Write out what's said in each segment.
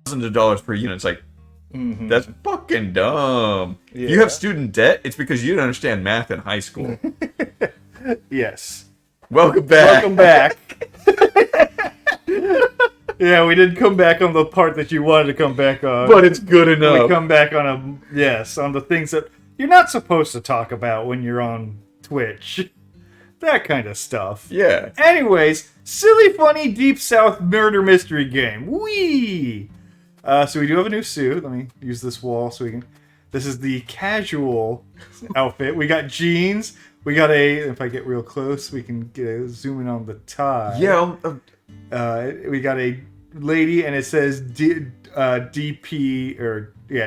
thousands of dollars per unit. It's like, that's fucking dumb. Yeah. You have student debt, it's because you didn't understand math in high school. Yes. Welcome back. Welcome back. Yeah, we didn't come back on the part that you wanted to come back on. But it's good enough. We come back on on the things that you're not supposed to talk about when you're on Twitch. That kind of stuff. Yeah. Anyways, silly, funny, deep south murder mystery game. Whee! So we do have a new suit. Let me use this wall so we can... This is the casual outfit. We got jeans. We got if I get real close, we can zoom in on the tie. Yeah. We got a lady, and it says DP,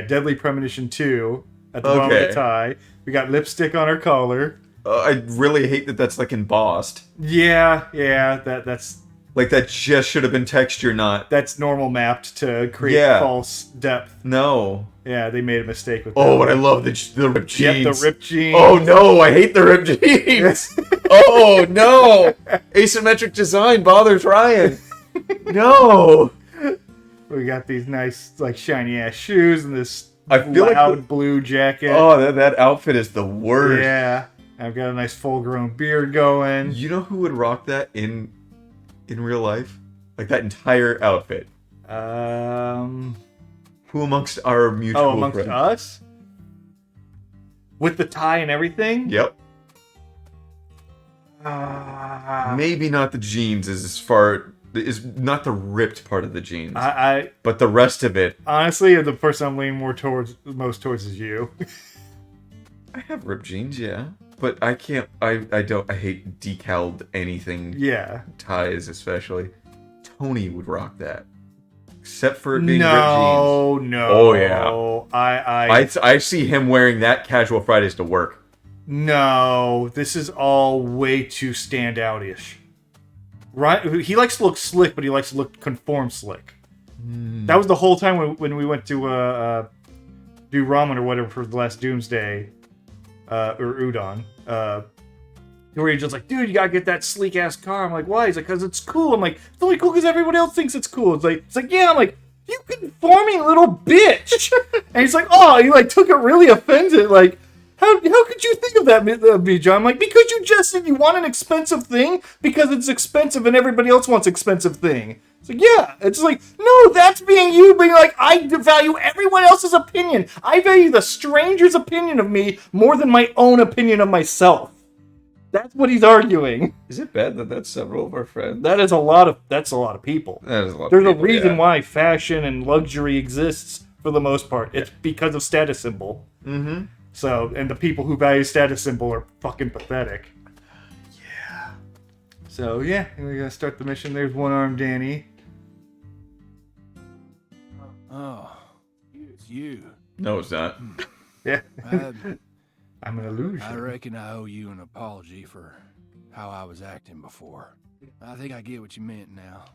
Deadly Premonition 2 at the bottom of the tie. We got lipstick on her collar. I really hate that that's like embossed. Yeah, that's... Like that just should have been texture, not... That's normal mapped to create false depth. No. Yeah, they made a mistake with that. Oh, but I love the ripped jeans. Yep, the ripped jeans. Oh no, I hate the ripped jeans. Oh no. Asymmetric design bothers Ryan. No. We got these nice, like, shiny ass shoes and this I feel loud blue jacket. Oh, that outfit is the worst. Yeah. I've got a nice full-grown beard going. You know who would rock that in real life? Like that entire outfit. Who amongst our mutual amongst friends? us? With the tie and everything? Yep. Maybe not the jeans is not the ripped part of the jeans. But the rest of it. Honestly, the person I'm leaning most towards is you. I have ripped jeans, yeah. But I can't, I hate decaled anything. Yeah. Ties, especially. Tony would rock that. Except for it being ripped jeans. No. Oh, yeah. I see him wearing that casual Fridays to work. No. This is all way too stand-out-ish. Right? He likes to look slick, but he likes to look conform slick. That was the whole time when we went to do ramen or whatever for the last Doomsday. Or udon, where you're just like, dude, you gotta get that sleek ass car. I'm like, why? He's like, because it's cool. I'm like, it's only cool because everyone else thinks it's cool. It's like, yeah. I'm like, you conforming little bitch. And he's like, oh, he like took it really offended. Like, how could you think of that, me, John? I'm like, because you just said you want an expensive thing because it's expensive and everybody else wants expensive thing. It's like, yeah. It's like, no, that's being like, I value everyone else's opinion. I value the stranger's opinion of me more than my own opinion of myself. That's what he's arguing. Is it bad that that's several of our friends? That's a lot of people. That is a lot There's of people, a reason why fashion and luxury exists for the most part. It's because of status symbol. Mm-hmm. So, and the people who value status symbol are fucking pathetic. Yeah. So, yeah, we're gonna start the mission. There's one-armed Danny. Oh, it's you. No, it's not. Yeah. I'm an illusion. I reckon I owe you an apology for how I was acting before. I think I get what you meant now.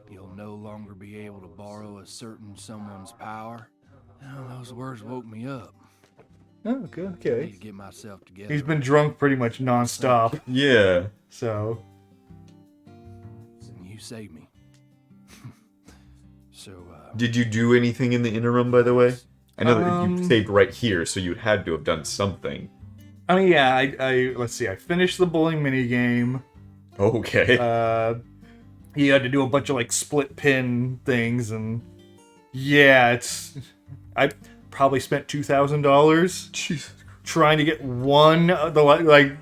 You'll no longer be able to borrow a certain someone's power. Oh, those words woke me up. Oh, okay. I need to get myself together. He's been drunk pretty much nonstop. Yeah. So. You saved me. So, did you do anything in the interim, by the way? I know that you saved right here, so you had to have done something. I mean, yeah, I let's see, I finished the bowling minigame. Okay. You had to do a bunch of, like, split pin things, and yeah, I probably spent $2,000 trying to get one, the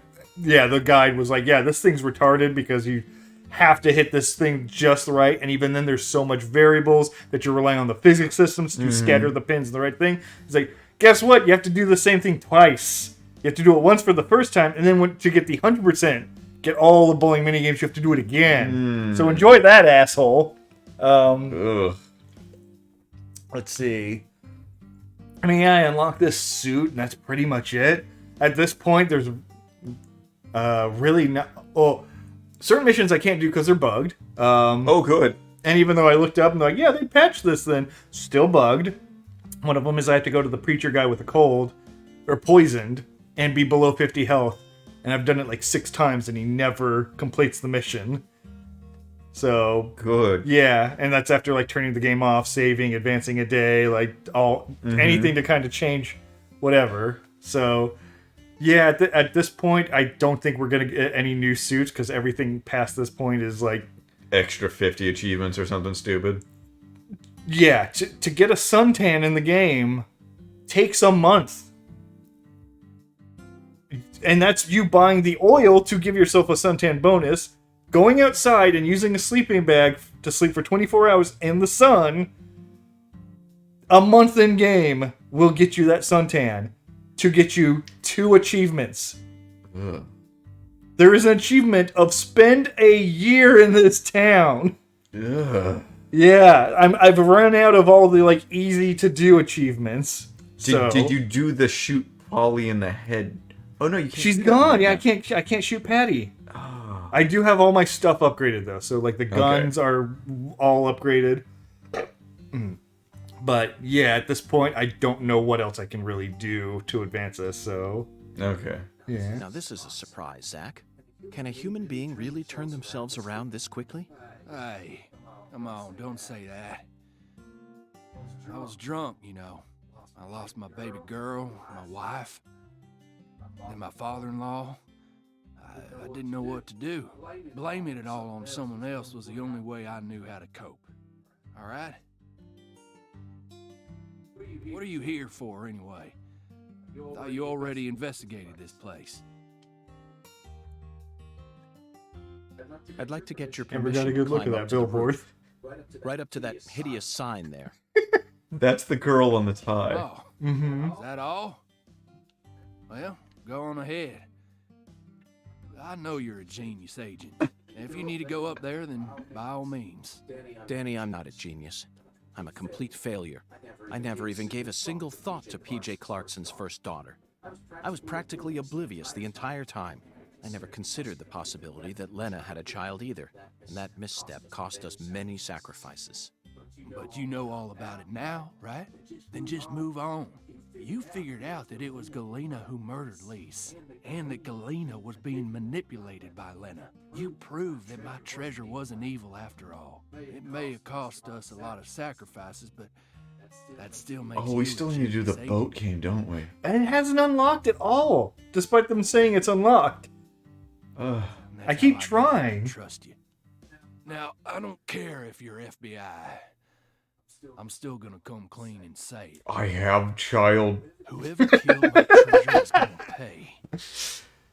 guide was like, yeah, this thing's retarded because you have to hit this thing just right, and even then there's so much variables that you're relying on the physics systems to scatter the pins in the right thing. It's like, guess what? You have to do the same thing twice. You have to do it once for the first time, and then to get the 100%, get all the bowling minigames, you have to do it again. So enjoy that, asshole. Let's see. I mean, yeah, I unlocked this suit, and that's pretty much it. At this point, there's really not... Oh, certain missions I can't do because they're bugged. Oh, good. And even though I looked up and they're like, yeah, they patched this then, still bugged. One of them is I have to go to the preacher guy with a cold, or poisoned, and be below 50 health. And I've done it like 6 times and he never completes the mission. So Good. yeah, and that's after like turning the game off, saving, advancing a day, like anything to kind of change whatever. So yeah, at this point, I don't think we're gonna get any new suits because everything past this point is like Extra 50 achievements or something stupid. yeah. To get a suntan in the game takes a month. And that's you buying the oil to give yourself a suntan bonus, going outside and using a sleeping bag to sleep for 24 hours in the sun. A month in game will get you that suntan to get you 2 achievements. Ugh. There is an achievement of spend a year in this town. Ugh. Yeah, I've run out of all the like easy to do achievements. Did you do the shoot Polly in the head? Oh no, you can't. She's do that gone. right Yeah, now. I can't shoot Patty. Oh. I do have all my stuff upgraded though, so like the guns are all upgraded. But yeah, at this point, I don't know what else I can really do to advance this. So Okay. yeah, Now this is a surprise, Zach. Can a human being really turn themselves around this quickly? Hey, come on, don't say that. I was drunk, you know. I lost my baby girl, my wife, and my father-in-law. I didn't know what to do. Blaming it all on someone else was the only way I knew how to cope. All right? What are you here for, anyway? Thought you already investigated this place. I'd like to get your never permission got a good to look at climb that up to the billboard. roof, right up to that hideous sign there. That's the girl on the tie. Oh, Mm-hmm. is that all? Well, go on ahead. I know you're a genius agent. If you need to go up there, then by all means. Danny, I'm not a genius. I'm a complete failure. I never even gave a single thought to P.J. Clarkson's first daughter. I was practically oblivious the entire time. I never considered the possibility that Lena had a child either, and that misstep cost us many sacrifices. But you know all about it now, right? Then just move on. You figured out that it was Galena who murdered Lise, and that Galena was being manipulated by Lena. You proved that my treasure wasn't evil after all. It may have cost us a lot of sacrifices, but that still makes Oh, we you still a need to do the genius boat agent. game, don't we? And it hasn't unlocked at all, despite them saying it's unlocked. Ugh. And I that's keep how trying. Trust you. Now, I don't care if you're FBI. I'm still gonna come clean and say it. I have child. Whoever killed my treasure is gonna pay.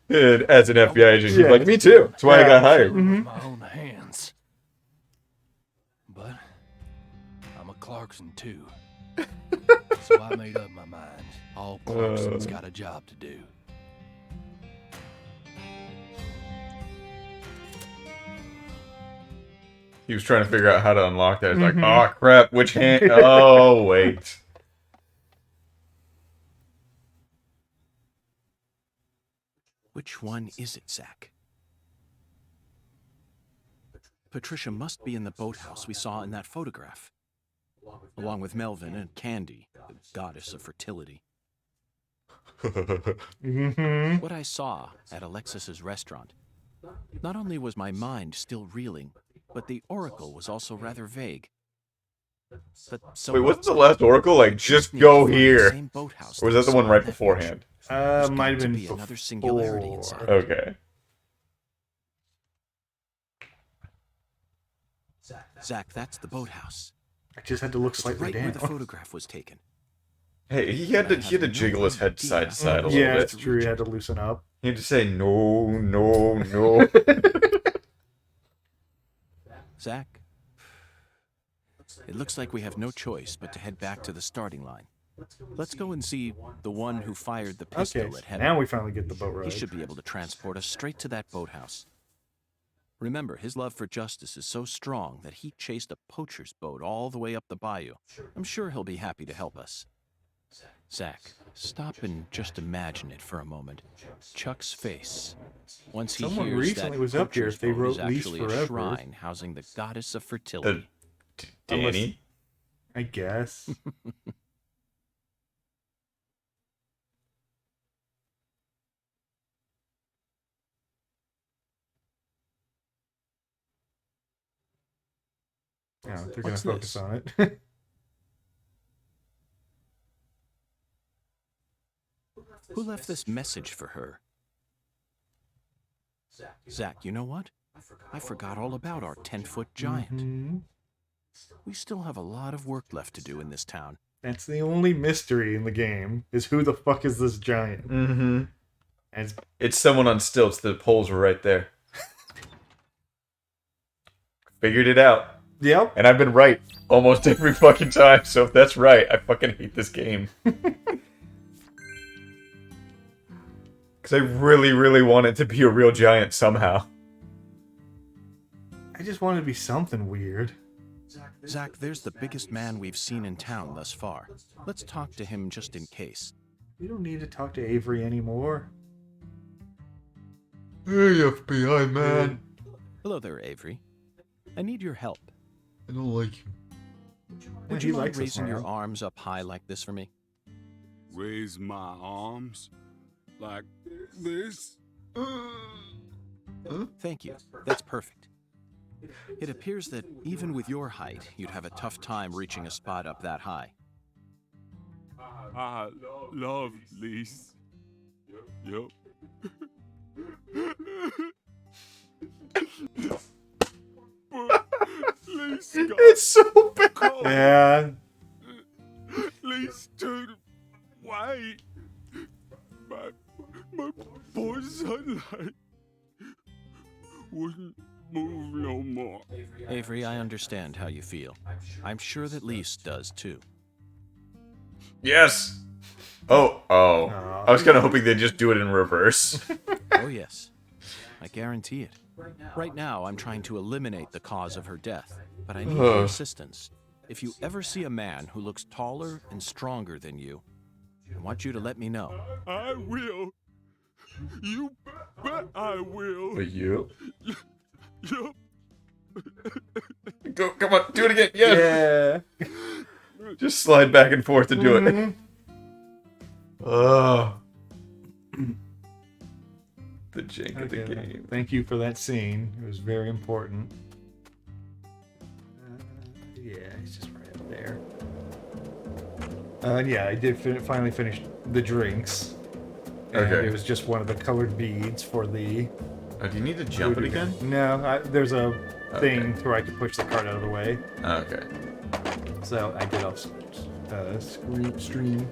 And as an FBI agent, you're Yeah. like, me too. That's why I got hired. Killed with my own hands. But I'm a Clarkson too. So I made up my mind. All Clarkson's got a job to do. He was trying to figure out how to unlock that. He's like, oh crap, which hand? Oh, wait. Which one is it, Zach? Patricia must be in the boathouse we saw in that photograph, along with Melvin and Candy, the goddess of fertility. Mm-hmm. What I saw at Alexis's restaurant, not only was my mind still reeling, but the oracle was also rather vague. But so Wait, wasn't the last oracle like, just go here? Or was that the one right beforehand? Might have been be another singularity before. inside. Okay. Zach, that's the boathouse. I just had to look It's slightly right where down. the photograph was taken. Hey, he had to jiggle his head side to side a little Yeah, bit. it's true. You had to loosen up. He had to say no, no, no. Zach, it looks like we have no choice but to head back to the starting line. Let's go and see the one who fired the pistol Okay, at Heather. now we finally get the boat ride. He should be able to transport us straight to that boathouse. Remember, his love for justice is so strong that he chased a poacher's boat all the way up the bayou. I'm sure he'll be happy to help us. Zach, stop and just imagine it for a moment. Chuck's face. Once he Someone hears recently that was up here poacher's if they boat wrote is Lease actually Forever. a shrine housing the goddess of fertility. Danny? I guess. Yeah, they're What's gonna focus this? on it. Who left this message for her? Zach, you know what? I forgot all about our 10-foot giant. Mhm. We still have a lot of work left to do in this town. That's the only mystery in the game, is who the fuck is this giant? Mm-hmm. And It's someone on stilts. The poles were right there. Figured it out. yep. And I've been right almost every fucking time, so if that's right, I fucking hate this game. Because I really, really want it to be a real giant somehow. I just want it to be something weird. Zach, there's the biggest man we've seen in town thus far. Let's talk to him just in case. We don't need to talk to Avery anymore. Hey, FBI man. Hello there, Avery. I need your help. I don't like you. Would He you mind likes us raising your now. arms up high like this for me? Raise my arms like this. Thank you. That's perfect. It appears that even with your height, you'd have a tough time reaching a spot up that high. I love Lise. Yep. Lise got It's so bad. cold. Yeah. Lise turned white. My poor sunlight wouldn't move no more. Avery, I understand how you feel. I'm sure that Lise does too. Yes. Oh. I was kind of hoping they'd just do it in reverse. Oh, yes. I guarantee it. Right now, I'm trying to eliminate the cause of her death, but I need your assistance. If you ever see a man who looks taller and stronger than you, I want you to let me know. I will. You bet I will. But you? Yup. Go, come on, do it again. Yes. Yeah. Just slide back and forth to do it. Oh. The jank of the Okay. game. Thank you for that scene. It was very important. Yeah, he's just right up there. Yeah, I did finally finish the drinks. And Okay. it was just one of the colored beads for the... Oh, do you need to jump it again? No, there's a thing Okay. where I can push the cart out of the way. Okay. So I did off stream.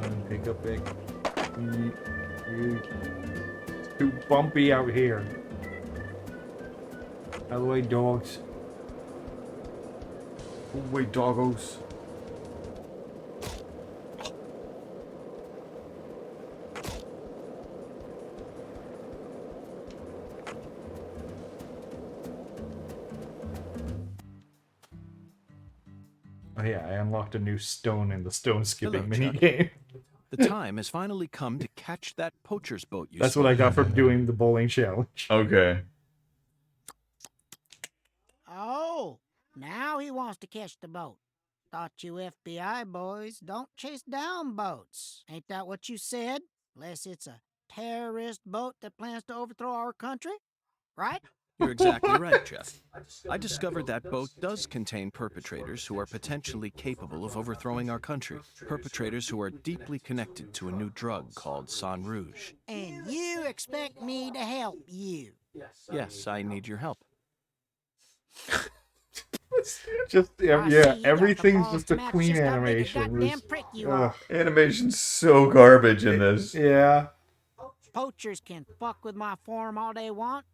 And pick up it. It's too bumpy out here. Out of the way, dogs. Oh, wait, doggos. Oh yeah, I unlocked a new stone in the stone skipping Hello, Chuck. minigame. The time has finally come to catch that poacher's boat you That's what I got for doing the bowling challenge. Okay. Oh, now he wants to catch the boat. Thought you FBI boys don't chase down boats. Ain't that what you said? Unless it's a terrorist boat that plans to overthrow our country, right? You're exactly right, Jeff. I discovered that boat does contain perpetrators who are potentially capable of overthrowing our country. Perpetrators who are deeply connected to a new drug called San Rouge. And you expect me to help you. Yes, I need your help. Just I see yeah, you got the everything's balls just to a match queen just how big a animation. It goddamn was- prick you ugh. are. Animation's so garbage in this. Yeah. Poachers can fuck with my farm all they want,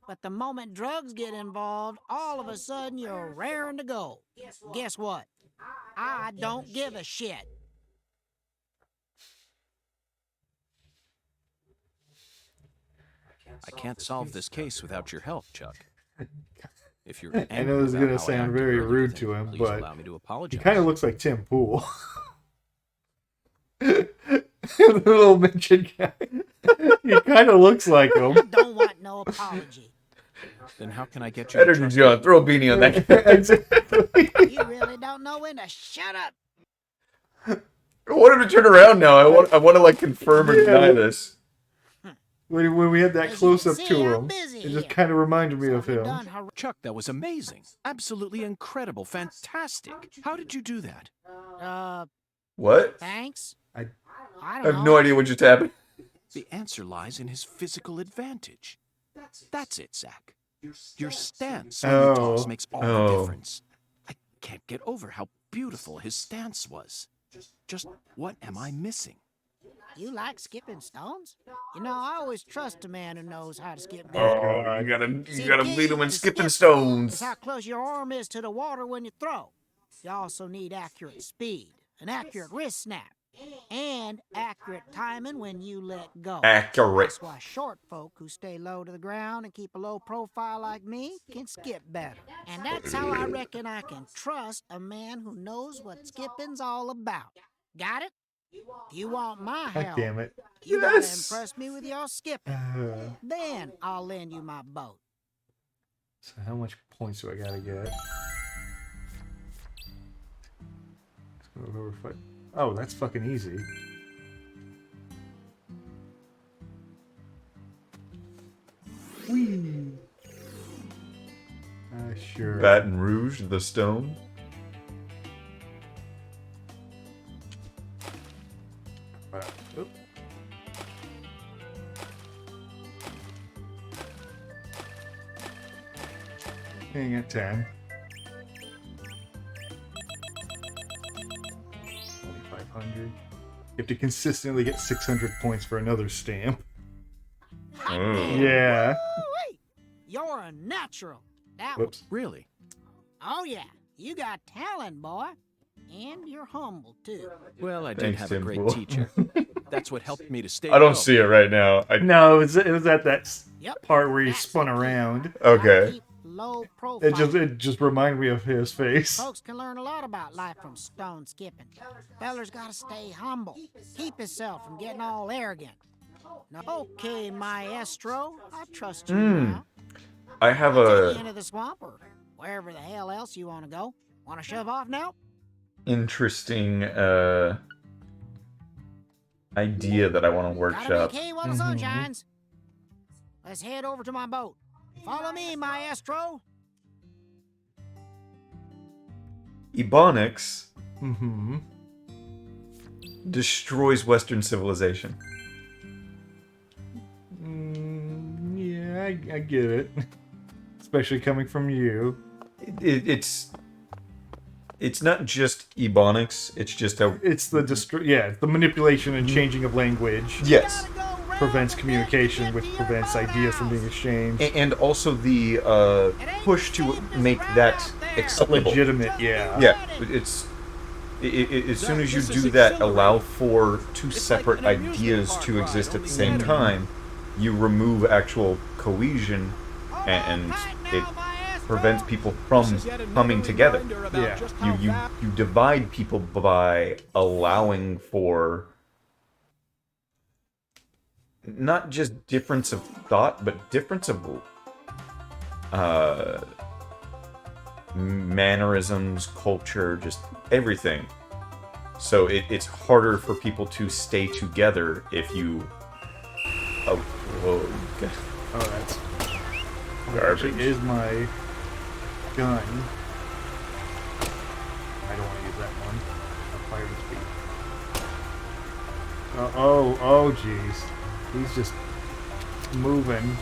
but the moment drugs get involved, all of a sudden you're raring to go. Guess what? I don't give a shit. I can't solve this case without your help, Chuck. If you're I angry know this is about gonna how I sound acted very earlier, rude then to him, please but allow me to he apologize. kind of looks like Tim Pool. The little mention guy. He kind of looks like him. Don't want no apology. Then how can I get you to Better than trust John. me? Throw a beanie on that guy. Exactly. You really don't know when to shut up. I want him to turn around now. I want to like confirm or Yeah. deny this. When we had that As you close can up see, to I'm him, busy it just here. kind of reminded me of We've him. done her- Chuck, that was amazing. Absolutely incredible. Fantastic. How did you do that? What? Thanks. I I I don't have know. no idea what just happened. The answer lies in his physical advantage. That's it, Zach. Your stance when he talks Oh. makes all the Oh. difference. I can't get over how beautiful his stance was. Just what am I missing? You like skipping stones? You know, I always trust a man who knows how to skip Oh, better. you See, gotta the beat key him in to skipping skip Is stones. how close your arm is to the water when you throw. You also need accurate speed, an accurate wrist snap, and accurate timing when you let go. Accurate. That's why short folk who stay low to the ground and keep a low profile like me can skip better. And that's how I reckon I can trust a man who knows what skipping's all about. Got it? If you want my God help, damn it. you gotta Yes. impress me with your skipping. Then I'll lend you my boat. So how much points do I gotta get? Let's go over fight. Oh, that's fucking easy. Whee! Sure. Baton Rouge, the stone. Oop. Hang at 10. 2,500. You have to consistently get 600 points for another stamp. Oh. Yeah. Woo-wee! You're a natural. That was. Whoops. Really? Oh yeah, you got talent, boy, and you're humble too. Well, I did Thanks, have a great Timbo. teacher. That's what helped me to stay I don't low. see it right now. No, it was at that Yep. part where he That's spun the key. around. Okay. Gotta keep low profile. It just reminded me of his face. Folks can learn a lot about life from stone skipping. Feller's gotta stay humble. Keep himself from getting all arrogant. Now, okay, maestro, I trust you now. I have I'll take you a into the swamp or wherever the hell else you want to go. Want to shove off now? interesting idea that I want to Gotta workshop. make hay while the sun shines. Let's head over to my boat. Follow me, maestro. Ebonics Mm-hmm. destroys Western civilization. Yeah, I get it. Especially coming from you. It's not just Ebonics. It's just a It's the it's the manipulation and changing of language. yes, Prevents communication, which prevents ideas from being exchanged. and also the push to make that acceptable. Legitimate, yeah. Yeah, it's as soon as you do that, allow for two separate ideas to exist at the same time, you remove actual cohesion, and it prevents people from coming together. Yeah. You divide people by allowing for not just difference of thought, but difference of mannerisms, culture, just everything. So it's harder for people to stay together if you. Oh, whoa! Oh, that's Garbage. actually is my gun. I don't want to use that one. I'll fire the speed. Oh, jeez. He's just moving.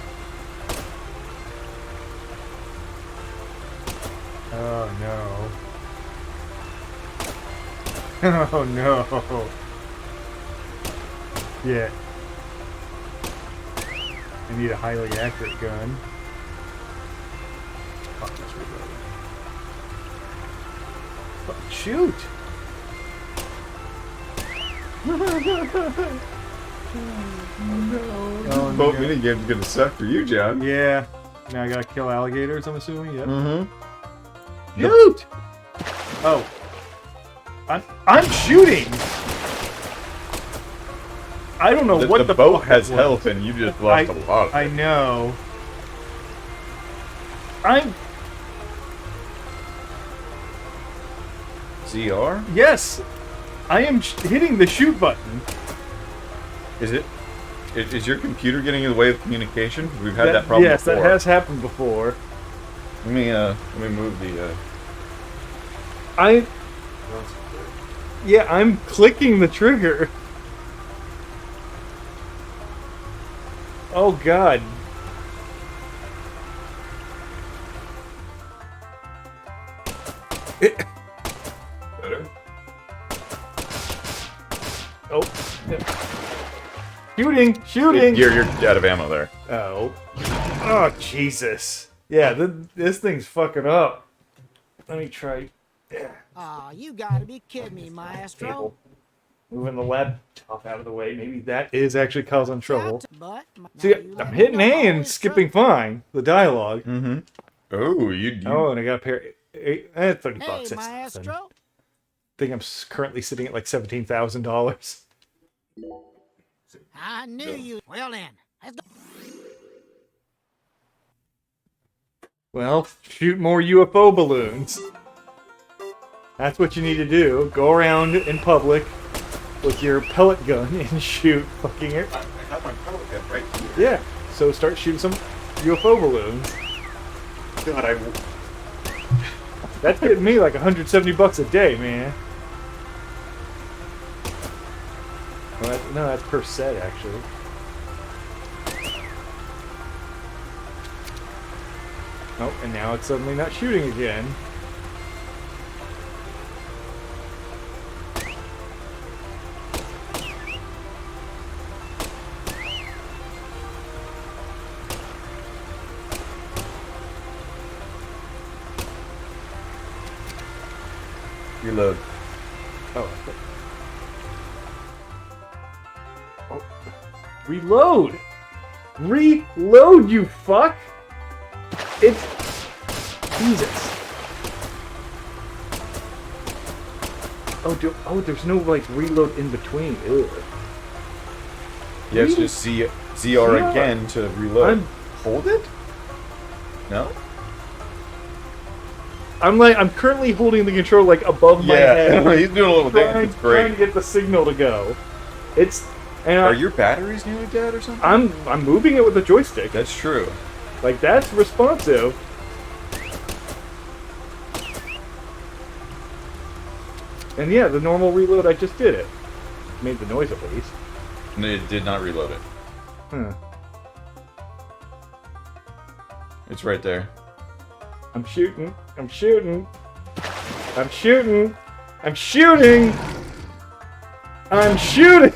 Oh no. Oh no. Yeah. I need a highly accurate gun. Fuck, let's reload. Fuck, shoot! Oh Boat no. minigame's gonna suck for you, John. Yeah. Now I gotta kill alligators, I'm assuming? Yep. Mm-hmm. Shoot! Oh. I'm shooting! I don't know what the the boat fuck has that was. health, and you just lost a lot. Of I it. know. I'm... ZR? Yes! I am hitting the shoot button. Is it? Is your computer getting in the way of communication? We've had that problem yes, before. that has happened before. Let me move the. Yeah, I'm clicking the trigger. Oh God. Better? Oh. Shooting! Shooting! You're out of ammo there. Oh. Oh, Jesus. Yeah, this thing's fucking up. Let me try. Yeah. Aw, you gotta be kidding me, Maestro. Table. Moving the laptop out of the way. Maybe that is actually causing trouble. But See, now you let I'm me hitting know A and always skipping fine. The dialogue. Mm-hmm. Oh, you. Oh, and I got a pair. 30 Hey, bucks. It's nothing. Maestro. I think I'm currently sitting at like $17,000. I knew you. Well then, let's go. Well, shoot more UFO balloons. That's what you need to do. Go around in public with your pellet gun and shoot fucking air. I have my pellet gun right here. Yeah, so start shooting some UFO balloons. God, That's getting me like $170 a day, man. Well, no, that's per set, actually. Oh, and now it's suddenly not shooting again. Reload. Oh. Oh. Reload! Reload, you fuck! It's... Jesus. Oh, there's no, like, reload in between. Ew. Yeah, it's just ZR again to reload. Hold it? No? I'm currently holding the controller, like, above my head. Yeah, he's doing a little dance. It's Trying great. to get the signal to go. It's... And Are your batteries nearly dead or something? I'm moving it with the joystick. That's true. Like, that's responsive. And yeah, the normal reload, I just did it. Made the noise at least. And it did not reload it. Huh. It's right there. I'm shooting. I'm shooting. I'm shooting. I'm shooting. I'm shooting.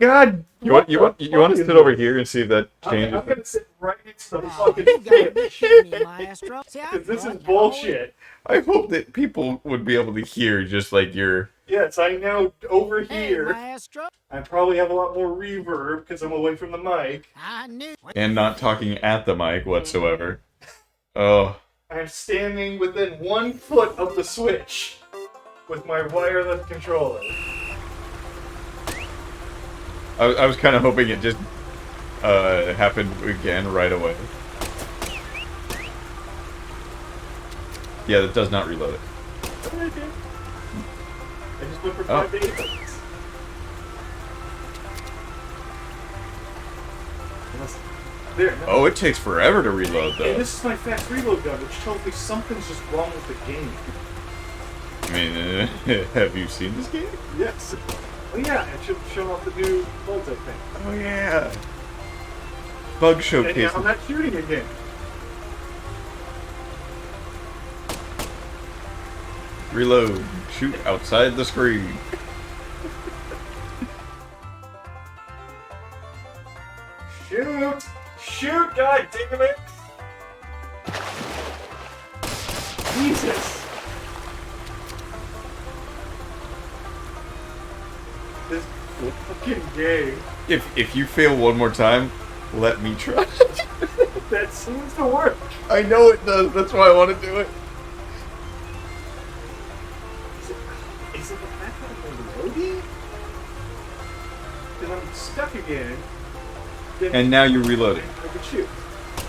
God. You want to sit over here and see if that changes? I'm gonna sit right next to the Oh, fucking you gotta be kidding me, thing. Maestro. See, I Because this thought is you bullshit. I hope that people would be able to hear just like your. Yes, I know over always- Hey, here. Maestro. I probably have a lot more reverb because I'm away from the mic. I knew. And not talking at the mic whatsoever. Oh. I'm standing within 1 foot of the switch with my wireless controller. I was kind of hoping it just happened again right away. Yeah, that does not reload it. That's what I did. I just went for 5 to 8 minutes. Unless, there. No. Oh, it takes forever to reload And though. this is my fast reload gun, which tells me something's just wrong with the game. I mean, have you seen this game? Yes. Oh yeah, it should show off the new multi thing. Oh yeah. Bug And showcase. yeah, I'm not shooting again. Reload. Shoot outside the screen. Shoot! Shoot, god damn it! Jesus! This fucking game. If you fail one more time, let me try. That seems to work. I know it does. That's why I want to do it. Is it the fact that I'm reloading? Because I'm stuck again. Then And now you're reloading. I can shoot.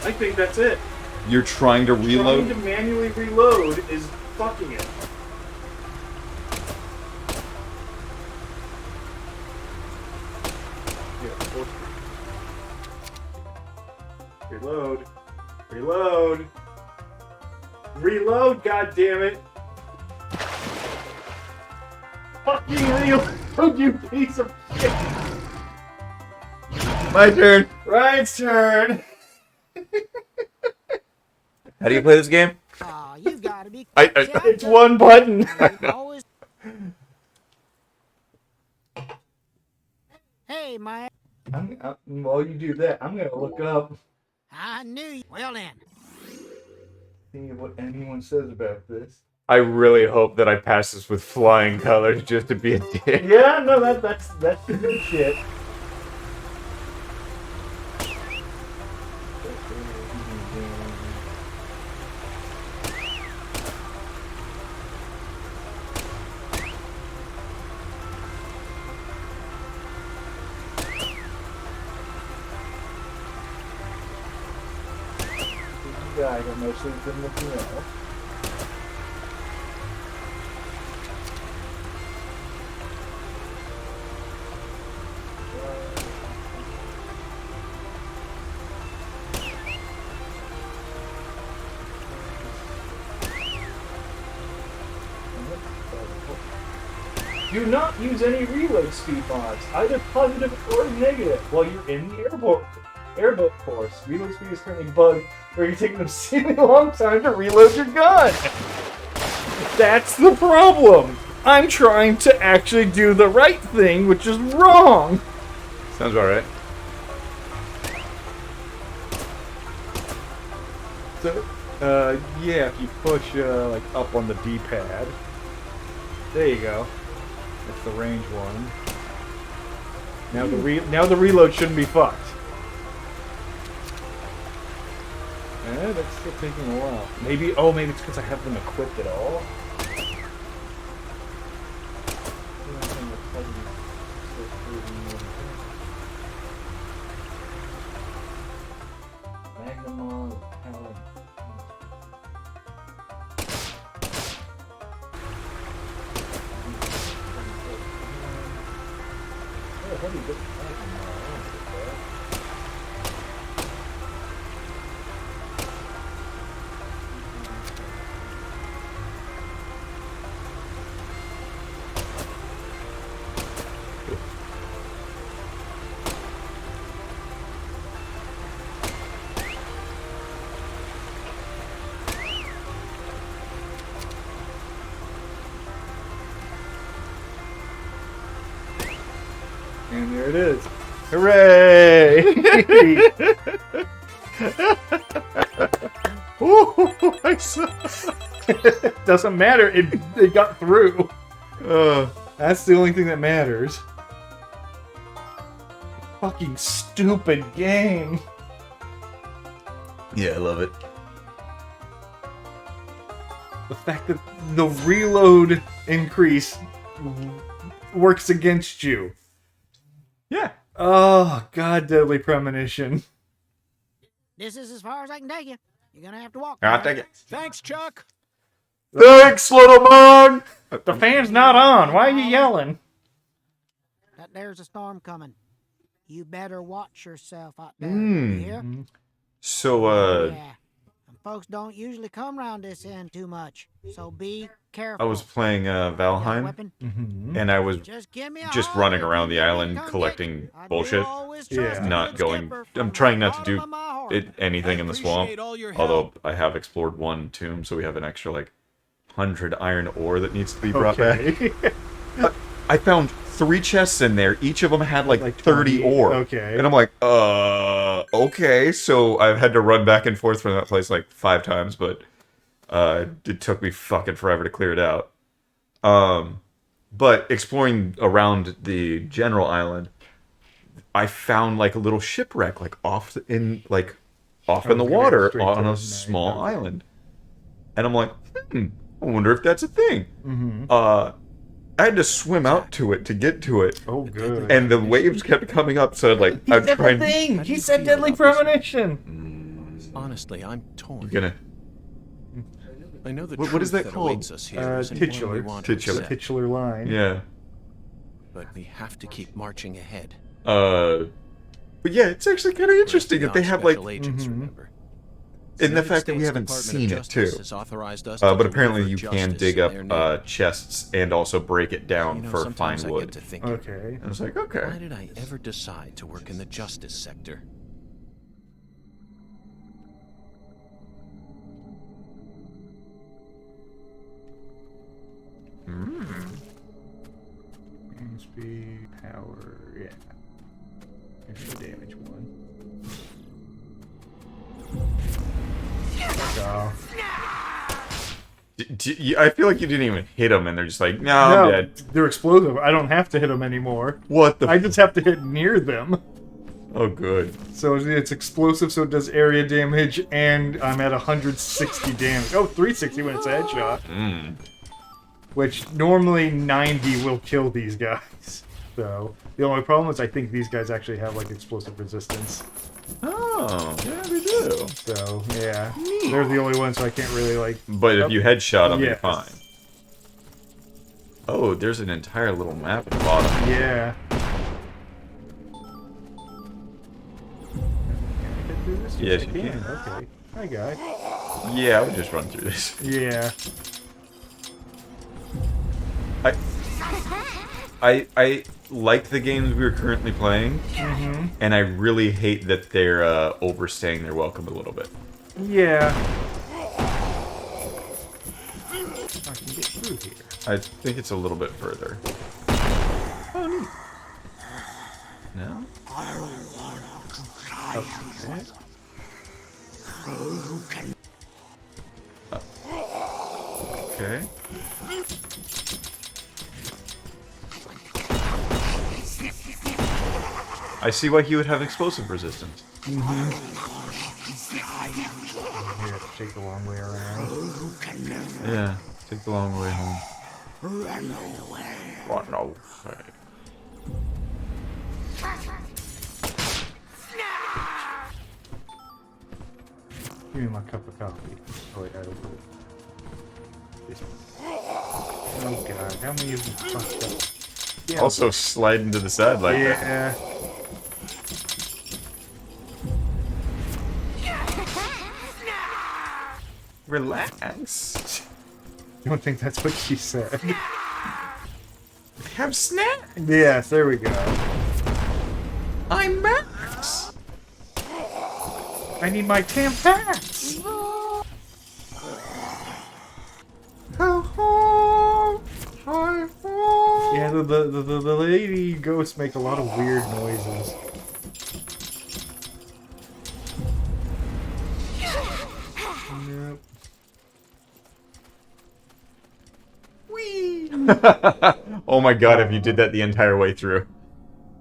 I think that's it. You're trying to reload? Trying to manually reload is fucking it. Reload. Reload. Reload, goddammit! Fucking reload, you piece of shit! My turn. Ryan's turn! How do you play this game? Aw, you gotta be. It's one button! Always. Hey, man. While you do that, I'm gonna look up, I knew you. Well then. see what anyone says about this. I really hope that I pass this with flying colors just to be a dick. Yeah, no, that's good shit. Guy got mostly been looking at. Do not use any reload speed mods, either positive or negative, while you're in the airboat course. Reload speed is currently bugged, where you're taking a obscenely long time to reload your gun. That's the problem. I'm trying to actually do the right thing, which is wrong. Sounds alright. So, yeah, if you push like up on the D-pad, there you go. That's the range one. Now the reload shouldn't be fucked. That's still taking a while. Maybe it's because I have them equipped at all. Magnum power. Heavy bit. And there it is. Hooray! Ooh, I saw. Doesn't matter. It got through. That's the only thing that matters. Fucking stupid game. Yeah, I love it. The fact that the reload increase works against you. Yeah. Oh, God, deadly premonition. This is as far as I can take you. You're gonna have to walk. I'll man. take it. Thanks, Chuck. Thanks, little man! The fan's not on. Why are you yelling? That there's a storm coming. You better watch yourself out there. You hear? So, Yeah. And folks don't usually come around this end too much, so be I careful. was playing Got a Valheim, weapon? and I was Just give me a just holler running if around you the need me to island come get collecting you. I do bullshit. always Yeah. trust a Not good going... skipper I'm from trying the not to do bottom of my heart. anything in the swamp. Appreciate all your help. Although I have explored one tomb, so we have an extra, 100 iron ore that needs to be brought back. Okay. I found 3 chests in there. Each of them had, 30 20. ore. Okay. And I'm like, okay. So I've had to run back and forth from that place, 5 times, but it took me fucking forever to clear it out. But exploring around the general island, I found, a little shipwreck, off in the water straight on to a the small night. island. And I'm like, I wonder if that's a thing. Mm-hmm. I had to swim out to it to get to it. Oh, good. And the waves kept coming up, so I'm trying. thing. How do He you said feel deadly about this? premonition. Honestly, I'm torn. Gonna I know the What truth is that called? awaits us here isn't one we Titular. want to Titular. accept, Titular line. yeah. but we have to keep marching ahead. But yeah, it's actually kind of interesting that they have like, Special agents, remember? and the United fact that we States haven't Department seen of it too. Justice has authorized us to But apparently deliver you can justice dig in their name. up chests and also break it down You know, for sometimes fine I wood. get to thinking, Okay. I was like, why okay. did I ever decide to work in the justice sector? Speed, power, yeah. Extra damage one. Fuck off. I feel like you didn't even hit them, and they're just like, no, I'm dead. They're explosive. I don't have to hit them anymore. What the? I just have to hit near them. Oh, good. So it's explosive, so it does area damage, and I'm at 160 damage. Oh, 360 when it's a headshot. Mm. Which normally 90 will kill these guys. So the only problem is I think these guys actually have like explosive resistance. Oh, yeah, they do. So yeah, they're the only ones, so I can't really like. But if you headshot them, you're Yes. fine. Oh, there's an entire little map at the bottom. Yeah. Can I get through this? Yes, I you can. Okay. Hi, guy. Yeah, I would just run through this. Yeah. I like the games we are currently playing, and I really hate that they're overstaying their welcome a little bit. Yeah. I can get through here. I think it's a little bit further. Oh, neat. No? Okay. Okay. I see why he would have explosive resistance. You have to take the long way around. Yeah, take the long way home. Run away. Give me my cup of coffee. Oh wait, I opened it. This one. Oh god, how many of you fucked up? Yeah. Also sliding to the side like that. Yeah. Relax. You don't think that's what she said? Have snack. Yes, there we go. I'm Max. I need my Tampax! Yeah, the lady ghosts make a lot of weird noises. Nope. Oh my god, if you did that the entire way through.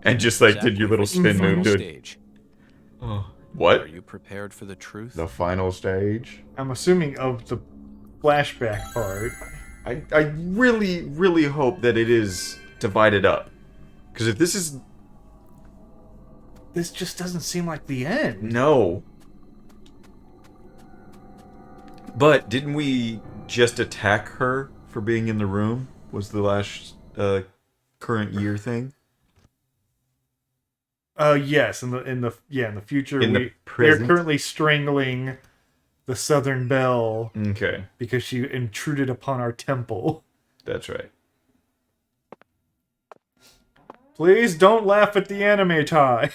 And just like did your little spin Final move, dude. stage. Oh, Are what? you prepared for the truth? The final stage? I'm assuming of the flashback part. I really, really hope that it is divided up. Because if this is... This just doesn't seem like the end. No. But didn't we just attack her for being in the room? Was the last current year thing? Yes, in the future In the they're present? currently strangling the Southern Belle Okay, because she intruded upon our temple. that's right. Please don't laugh at the anime tie.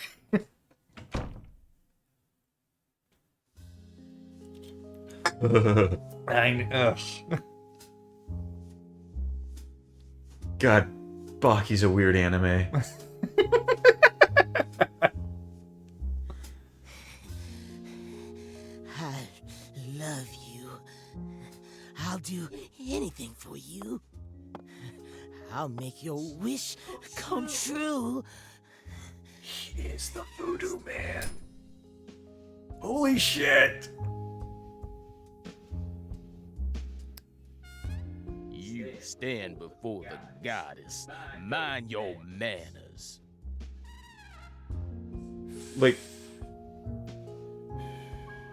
Ugh. God, Baki's a weird anime. I love you. I'll do anything for you. I'll make your wish come true. He is the voodoo man. Holy shit! You stand before the goddess. Mind your manners. Like,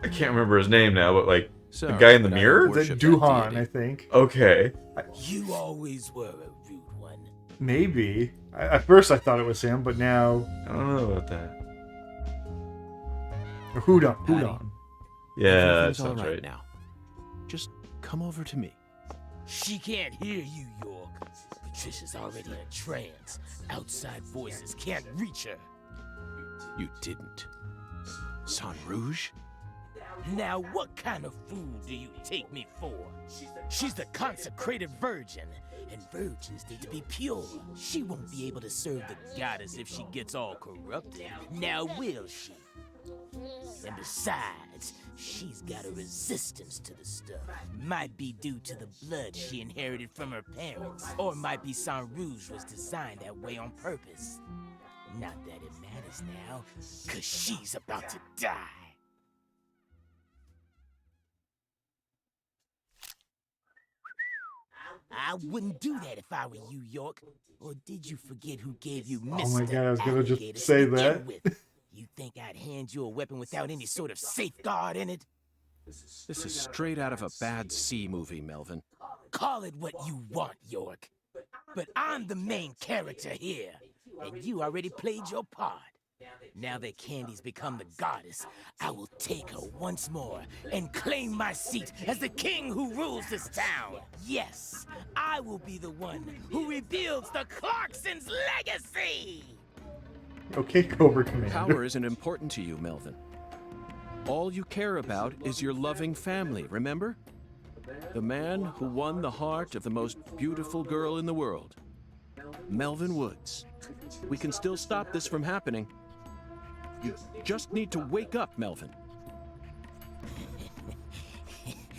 I can't remember his name now, but like, Sorry, the guy in the but I mirror? worship that Duhan, deity. I think. Okay. You always were a rude one. Maybe. At first I thought it was him, but now... I don't know about that. Or Hudon. Patty. Hudon. Yeah, that Everything's all sounds right right. now. Just come over to me. She can't hear you, York. Patricia's already in a trance. Outside voices can't reach her. You didn't. San Rouge? Now, what kind of fool do you take me for? She's the consecrated virgin, and virgins need to be pure. She won't be able to serve the goddess if she gets all corrupted. Now, will she? And besides, she's got a resistance to the stuff. Might be due to the blood she inherited from her parents, or might be San Rouge was designed that way on purpose. Not that it matters now, 'cause she's about to die. I wouldn't do that if I were you, York. Or did you forget who gave you Mr. Oh my God, I was gonna just Alligator to say begin that. with? You think I'd hand you a weapon without any sort of safeguard in it? This is straight out of a bad C movie, Melvin. Call it what you want, York. But I'm the main character here, and you already played your part. Now that Candy's become the goddess, I will take her once more and claim my seat as the king who rules this town. Yes, I will be the one who rebuilds the Clarksons' legacy! Okay, Cobra Commander. Power isn't important to you, Melvin. All you care about is your loving family, remember? The man who won the heart of the most beautiful girl in the world. Melvin Woods. We can still stop this from happening. You just need to wake up, Melvin.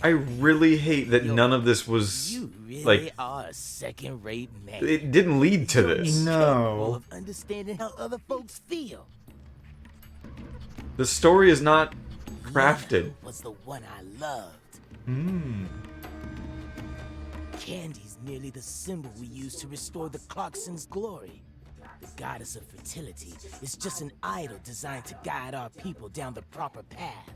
I really hate that none of this was You really like are a second-rate man. it didn't lead to this. Capable No. of understanding how other folks feel. The story is not crafted. Lena was the one I loved. Candy's merely the symbol we use to restore the Clarksons' glory. The goddess of fertility is just an idol designed to guide our people down the proper path.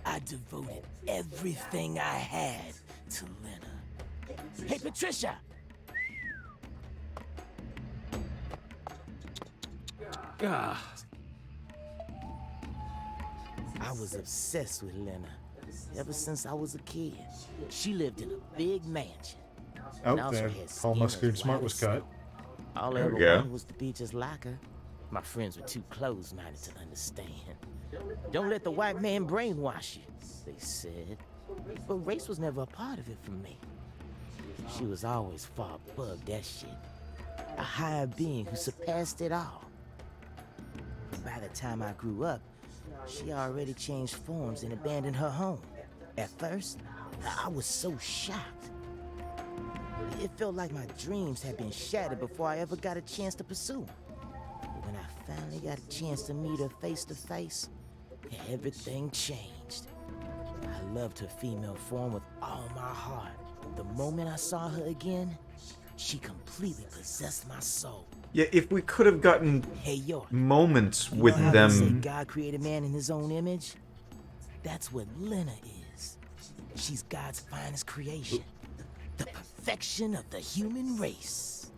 I devoted everything I had to Lena. Hey, Patricia! Ah, I was obsessed with Lena ever since I was a kid. She lived in a big mansion. Oh, and also there. had Paul skin Muscular as Smart white was as cut. snow. All I There ever we go. wanted was to be just like her. My friends were too close-minded to understand. Don't let the white man brainwash you, they said. But race was never a part of it for me. She was always far above that shit. A higher being who surpassed it all. By the time I grew up, she already changed forms and abandoned her home. At first, I was so shocked. It felt like my dreams had been shattered before I ever got a chance to pursue them. But when I finally got a chance to meet her face to face, everything changed. I loved her female form with all my heart. The moment I saw her again, she completely possessed my soul. Yeah, if we could have gotten Hey, York. moments You with know how they say them. God created man in his own image? That's what Lena is. She's God's finest creation. The perfection of the human race.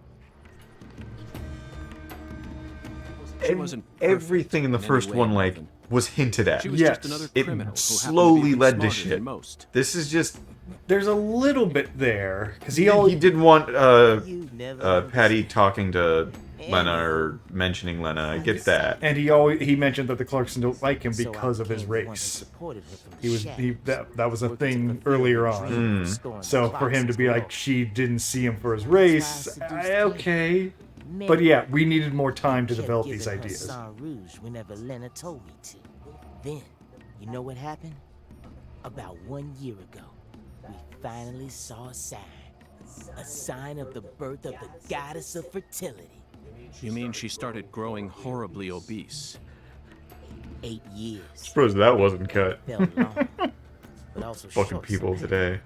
she wasn't perfect Everything in the in any first way, one, like, Melvin. was hinted at. She was Yes. just another It criminal who happened to be slowly even led to smarter shit. than most. This is just There's a little bit there because he he always did want You never Patty talking to Lena or mentioning Lena. I get that. and he mentioned that the Clarkson don't like him So I because of his became the one who race. supported her from the He was shadows, that was a working to thing fulfill earlier the on. dream of restoring the So for him to Clarksons' be like glory. she didn't see him for his race, That's why I seduced him. okay. Man, But yeah, we needed more time to kept develop giving these her ideas. Sang Rouge whenever Lena told me to. Then, you know what happened? About 1 year ago, we finally saw a sign. A sign of the birth of the goddess of fertility. You mean she started growing horribly obese? 8 years. Suppose that wasn't cut. Felt long, but also Fucking short people somehow. today.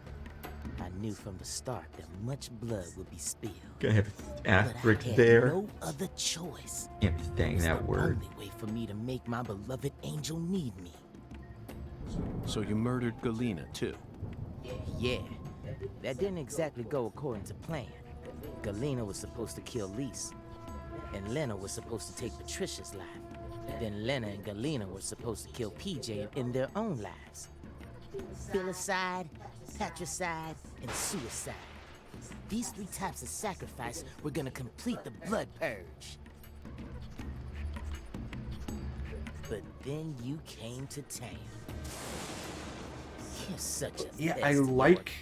I knew from the start that much blood would be spilled. Gonna have But asterisk I had there. no other choice. Can't be It saying was that the word. only way for me to make my beloved angel need me. So you murdered Galena, too. Yeah, that didn't exactly go according to plan. Galena was supposed to kill Lise, and Lena was supposed to take Patricia's life. Then Lena and Galena were supposed to kill PJ in their own lives. Filicide, patricide, and suicide. These 3 types of sacrifice were gonna complete the blood purge. But then you came to town. You're such a Yeah, pest, I York. like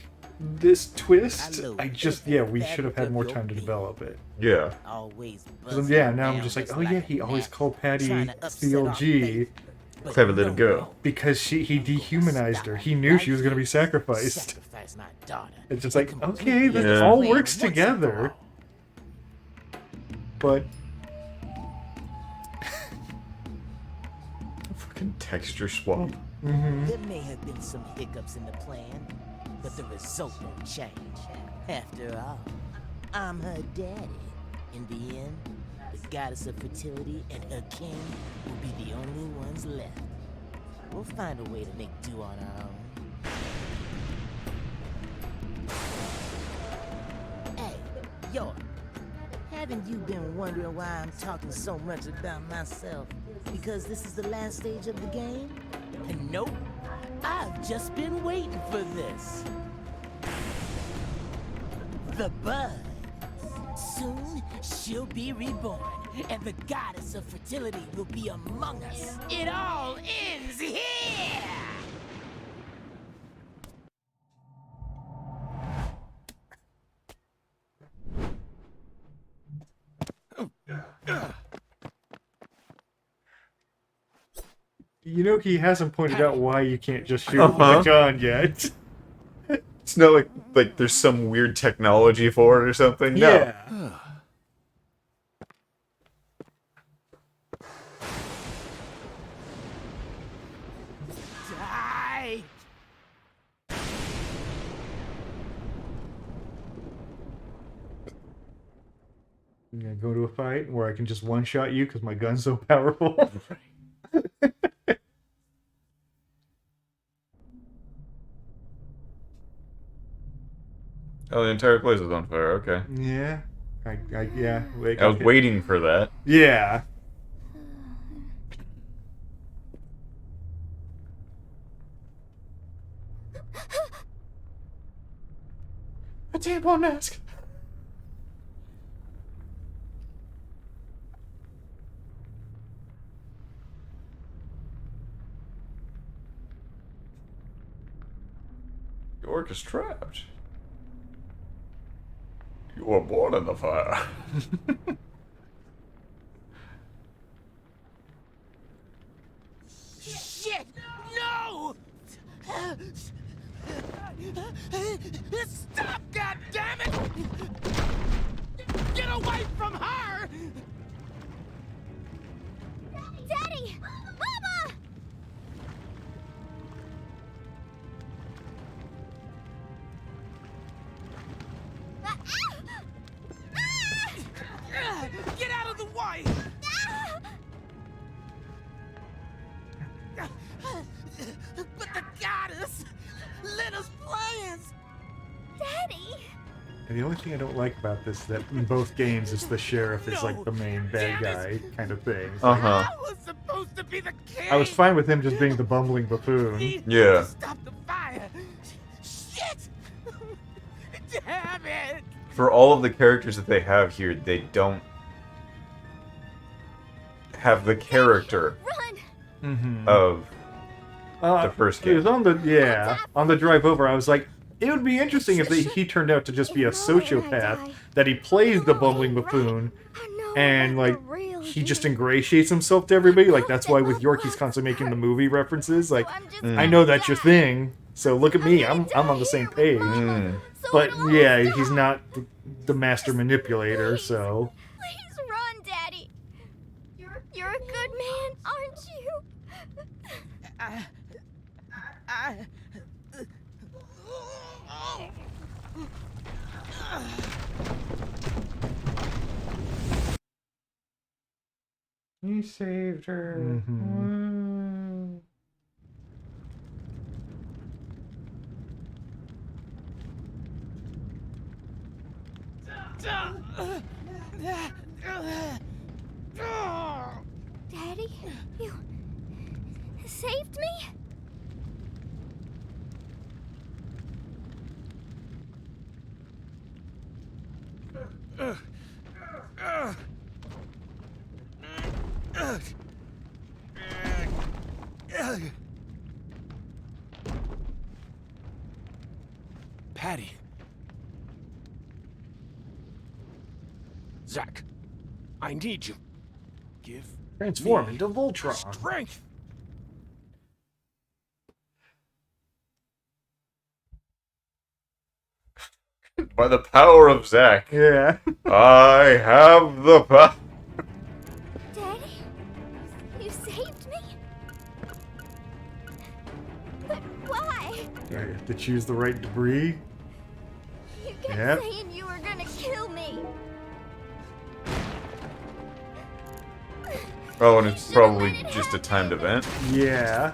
this twist. I I just, yeah, we should have had more time to develop it. Yeah. Always So, buzzing yeah, now I'm around just like, us oh yeah, a he always gnat, called Patty trying to upset our CLG faith. But Clever little no, girl. no. because he dehumanized her. He knew she was going to be sacrificed. Sacrifice my daughter. It's just To like, complete okay, the this Yeah. all plan works once and for together. all. But Fucking texture swap. There may have been some hiccups in the plan, but the result won't change. After all, I'm her daddy. In the end, the goddess of fertility and her king will be the only ones left. We'll find a way to make do on our own. Hey, York, haven't you been wondering why I'm talking so much about myself? Because this is the last stage of the game? And nope, I've just been waiting for this. The bud. Soon, she'll be reborn, and the goddess of fertility will be among us. It all ends here! you know, he hasn't pointed out why you can't just shoot with a gun yet. It's not like there's some weird technology for it or something. No. Yeah. Die! I'm gonna go to a fight where I can just one-shot you because my gun's so powerful. Oh, the entire place is on fire. Okay. Yeah. Yeah. I was waiting for that. Yeah. A tampon mask. York is trapped. You were born in the fire. Shit! No! Stop, goddammit! Get away from her! Daddy! Mama! Get out of the way! But the goddess! Lena's plans! Daddy! And the only thing I don't like about this is that in both games is the sheriff is like the main bad guy kind of thing. It's like, Uh-huh. I was supposed to be the king! I was fine with him just being the bumbling buffoon. Need Yeah. to Stop the fire! Shit! Damn it! For all of the characters that they have here, they don't have the character Run! Mm-hmm. of the first It was game. on the drive over. I was like, it would be interesting if he turned out to just be a sociopath, that he plays the bumbling buffoon, and like he just ingratiates himself to everybody. Like that's why with York he's constantly making the movie references. Like I know that's your thing, so look at me. I'm on the same page. Mm. But yeah, he's not the master manipulator. So Please run, Daddy! You're a good man, aren't you? He saved her. Mhm. Daddy, you saved me? Patty. Zach, I need you. Give Transform me into Voltron. strength. By the power of Zack, Yeah. I have the power. Daddy, you saved me? But why? You have to choose the right debris. You kept Yep. saying you were gonna kill me. Oh, and it's probably just a timed event. Yeah.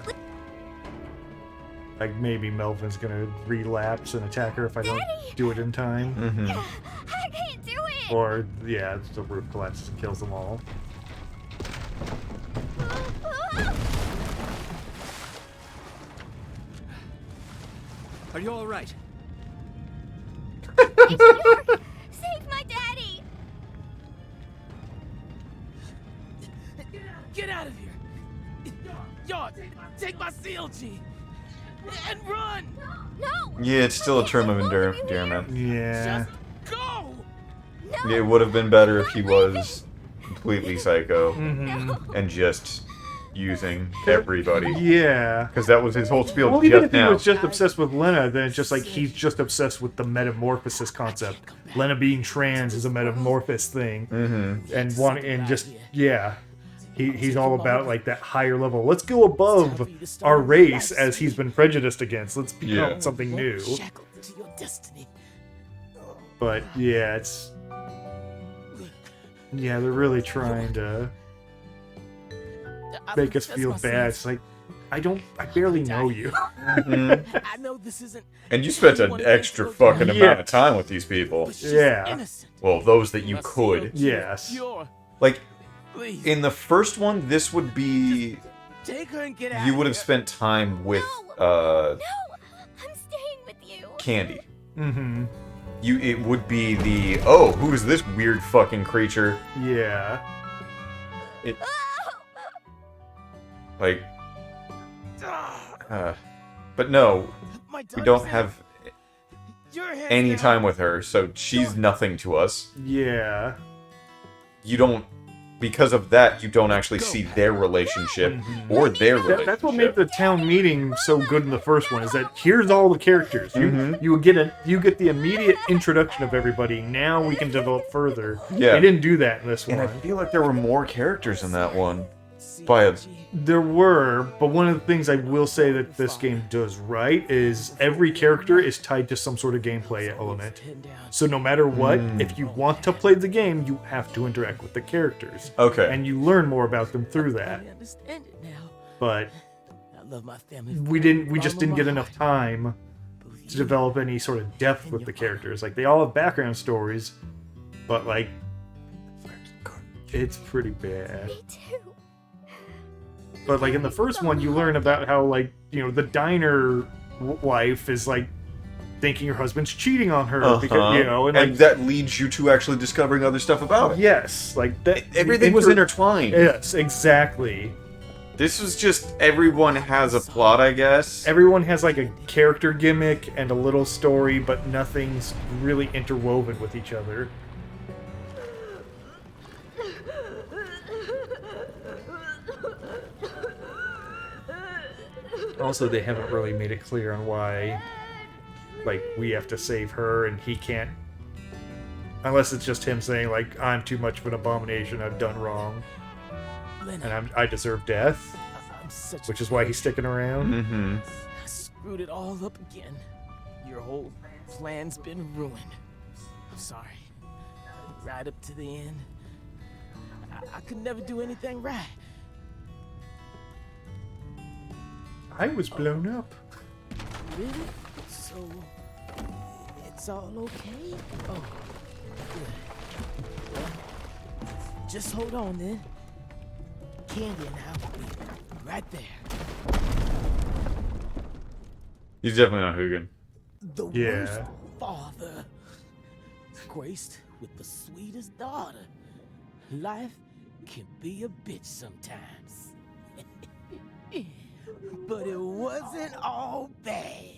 Like maybe Melvin's gonna relapse and attack her if I don't do it in time. Mm-hmm. I can't do it. Or, yeah, the roof collapses and kills them all. Are you all right? It's York. Save my daddy. Get out of here! Y'all, take my CLG and run! No. Yeah, it's still a term of endearment. Yeah. Just go! No. It would have been better if he was completely psycho Mm-hmm. and just using everybody. Yeah. Because that was his whole spiel Well, even just if he now. was just obsessed with Lena, then it's just like he's just obsessed with the metamorphosis concept. Lena being trans is a metamorphosis thing, and just yeah, he's all about like that higher level. Let's go above our race as he's been prejudiced against. Let's become Yeah. something new. Shackled to your destiny. But yeah, they're really trying to make us feel bad. It's like I barely know you. I know this isn't. And you spent an extra fucking amount of time with these people. But she's Yeah. innocent. Well, those that you could. Yes. Pure. Like, Please, in the first one, this would be... take her and get out. You would of have here. spent time with, No. I'm staying with you. Candy. Mm-hmm. It would be the, oh, who is this weird fucking creature? Yeah. Like, but no, My we daughter's don't in have your hands any now. time with her, so she's nothing to us. Yeah. You don't, because of that, you don't actually see their relationship or their relationship. That's what made the town meeting so good in the first one. Is that here's all the characters. You get the immediate introduction of everybody. Now we can develop further. Yeah. They didn't do that in this And I one. feel like there were more characters in that one. By a, There were, but one of the things I will say that this game does right is every character is tied to some sort of gameplay element. So no matter what, if you want to play the game, you have to interact with the characters. Okay. And you learn more about them through that. I understand it now. But I love my family. we just didn't get enough time to develop any sort of depth with the characters. Like, they all have background stories, but like it's pretty bad. Me too. But like in the first one, you learn about how, like, you know, the diner wife is like thinking her husband's cheating on her because, you know, and, like, that leads you to actually discovering other stuff about it. yes, like that Everything was intertwined. Yes, exactly. This was just everyone has a plot, I guess. Everyone has like a character gimmick and a little story, but nothing's really interwoven with each other. Also, they haven't really made it clear on why, like, we have to save her and he can't. Unless it's just him saying, like, I'm too much of an abomination, I've done wrong, and I deserve death, I'm such which is why he's sticking around. Mm-hmm. I screwed it all up again. Your whole plan's been ruined. I'm sorry. Right up to the end. I could never do anything right. I was blown up. Really? So, it's all okay? Oh, good. Well, just hold on then. candy and I will be right there. He's definitely not Hugin. The Yeah. worst father, graced with the sweetest daughter. Life can be a bitch sometimes. But it wasn't all bad.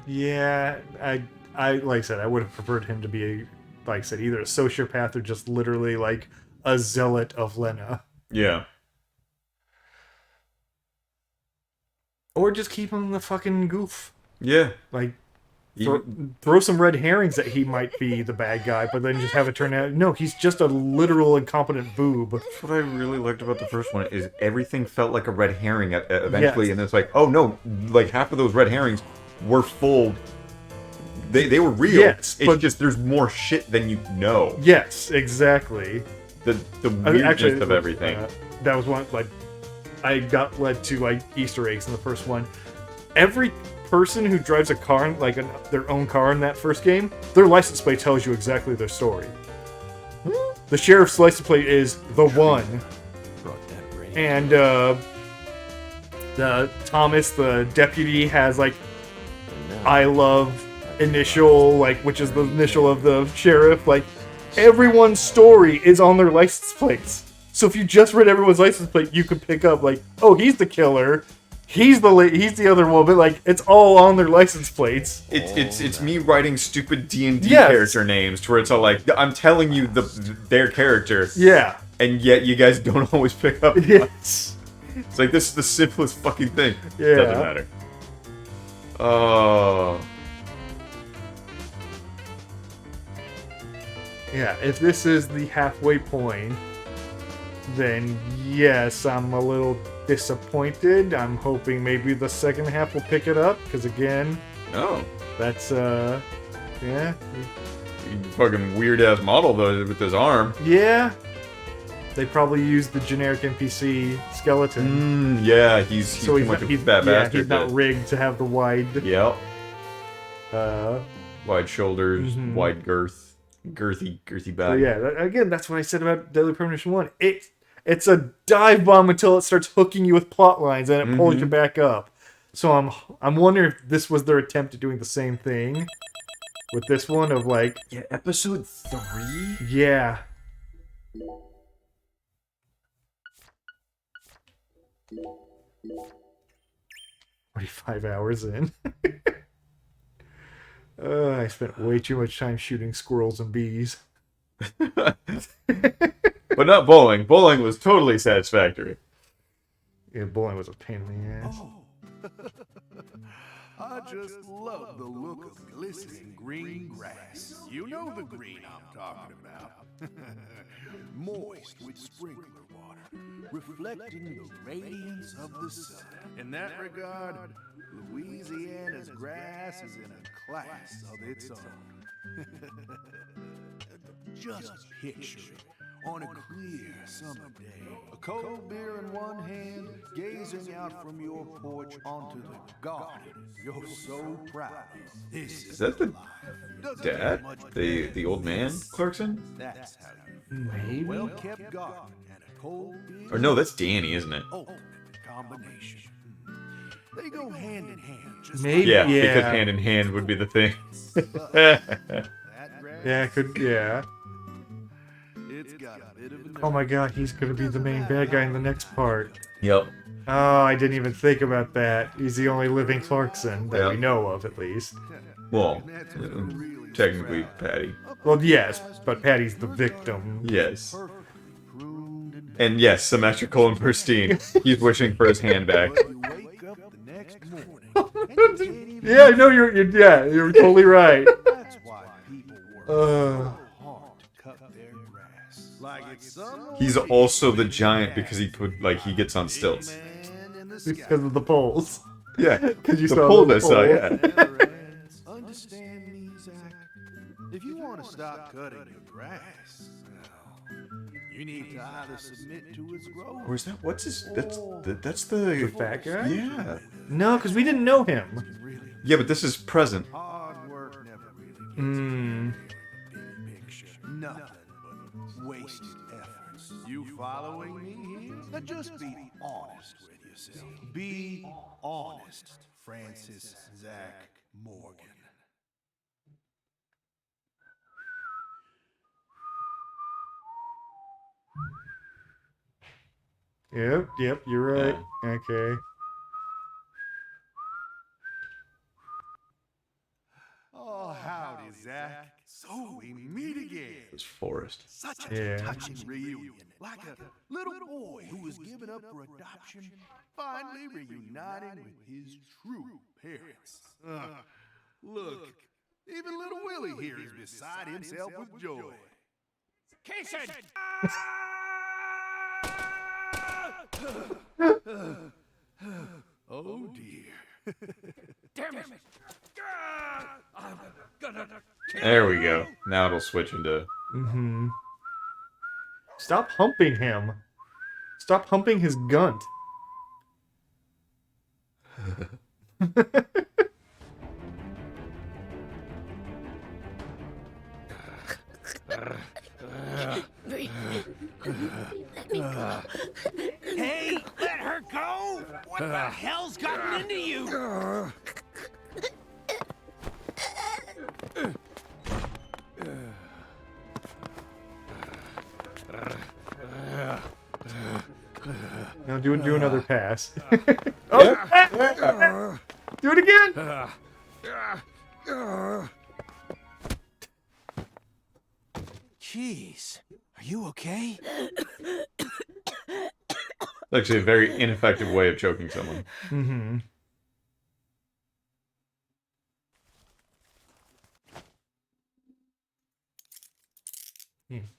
Yeah, I like I said, I would have preferred him to be like I said, either a sociopath or just literally like a zealot of Lena. Yeah. Or just keep him the fucking goof. Yeah. Like, Even- throw some red herrings that he might be the bad guy, but then just have it turn out, no, he's just a literal incompetent boob. That's what I really liked about the first one, is everything felt like a red herring eventually, Yes. and it's like, oh no, like half of those red herrings were full. They were real. Yes, it's but- just there's more shit than you know. Yes, exactly. The I mean, weirdness actually, of everything. That was one, like, I got led to, like, Easter eggs in the first one. Every person who drives a car, like, their own car in that first game, their license plate tells you exactly their story. The sheriff's license plate is the one. Brought that rain. And, Thomas, the deputy, has, like, I love initial, like, which is the initial of the sheriff. Like, everyone's story is on their license plates. So if you just read everyone's license plate, you could pick up, like, oh, he's the killer, he's the other woman. Like, it's all on their license plates. It's me writing stupid D&D Yes. character names to where it's all like, I'm telling you their character, Yeah. and yet you guys don't always pick up. Yes. It's like, this is the simplest fucking thing. Yeah. Doesn't matter. Oh. Yeah, if this is the halfway point, then yes, I'm a little disappointed. I'm hoping maybe the second half will pick it up, because again, No. that's, yeah. Fucking weird ass model though with his arm. Yeah. They probably used the generic NPC skeleton. Yeah, he's too much of a fat yeah, bastard. he's not rigged to have the wide, Yep. uh, Wide shoulders, Mhm. wide girth, girthy but body. yeah, again, that's what I said about Deadly Premonition 1. It's a dive bomb until it starts hooking you with plot lines and it pulls you back up. So I'm wondering if this was their attempt at doing the same thing with this one of like, Yeah, episode 3? yeah. "45 hours in." I spent way too much time shooting squirrels and bees. But not bowling. Bowling was totally satisfactory. Yeah, bowling was a pain in the ass. I just love the look of glistening green grass. You know the green I'm talking about. Moist with sprinkler water, reflecting the radiance of the sun. In that regard, Louisiana's grass is in a class of its own. Just picture it on a clear summer day. A cold beer in one hand, gazing out from your porch onto the garden you're so proud of. This Is that the life. Doesn't dad? get much The old man, Clarkson? That's how you Maybe? well kept garden and a cold beer. Or no, that's Danny, isn't it? Ultimate combination. They go hand in hand. Just Maybe, Yeah, yeah. because hand in hand would be the thing. like that grass. Yeah, yeah. It's got a bit of a Oh my god, he's gonna be the main bad guy in the next part. Yep. Oh, I didn't even think about that. He's the only living Clarkson that we Yeah. know of, at least. Well, technically Patty. Well, yes, but Patty's the victim. Yes. And yes, symmetrical and pristine. He's wishing for his hand back. You wake up the next morning. and you can't even- Yeah, no, you're totally right. That's why people work so hard to cut their grass. Like it's some He's also the giant because he gets on stilts. man in the Because of the poles. Yeah, Because you the saw pole the I saw, pole. yeah. never ends. Understand me, Zach? If you want to stop cutting your grass, well, you need to either submit to its growth. Or is that what's his? That's the The fat guy? Yeah. No, because we didn't know him. Really, Yeah, but this is present. hard work never really gets Hmm. big picture. Nothing but wasted efforts. You following me here? Now just be honest with yourself. Be honest, Francis Zach Morgan. Yep, you're right. Okay. Oh, howdy, Zach. So we meet again. This forest. Such a touching reunion. Like a little boy who was given up for adoption, finally reuniting with his true parents. Look, even little Willie here is beside himself with joy. Kaysen! Oh dear. Damn it! I'm gonna There we go. Now it'll switch into. Mm-hmm. Stop humping him. Stop humping his gunt. Hey, let her go! What the hell's gotten into you? Now do another pass. Oh! Do it again! Jeez, are you okay? Actually, a very ineffective way of choking someone. Mm-hmm.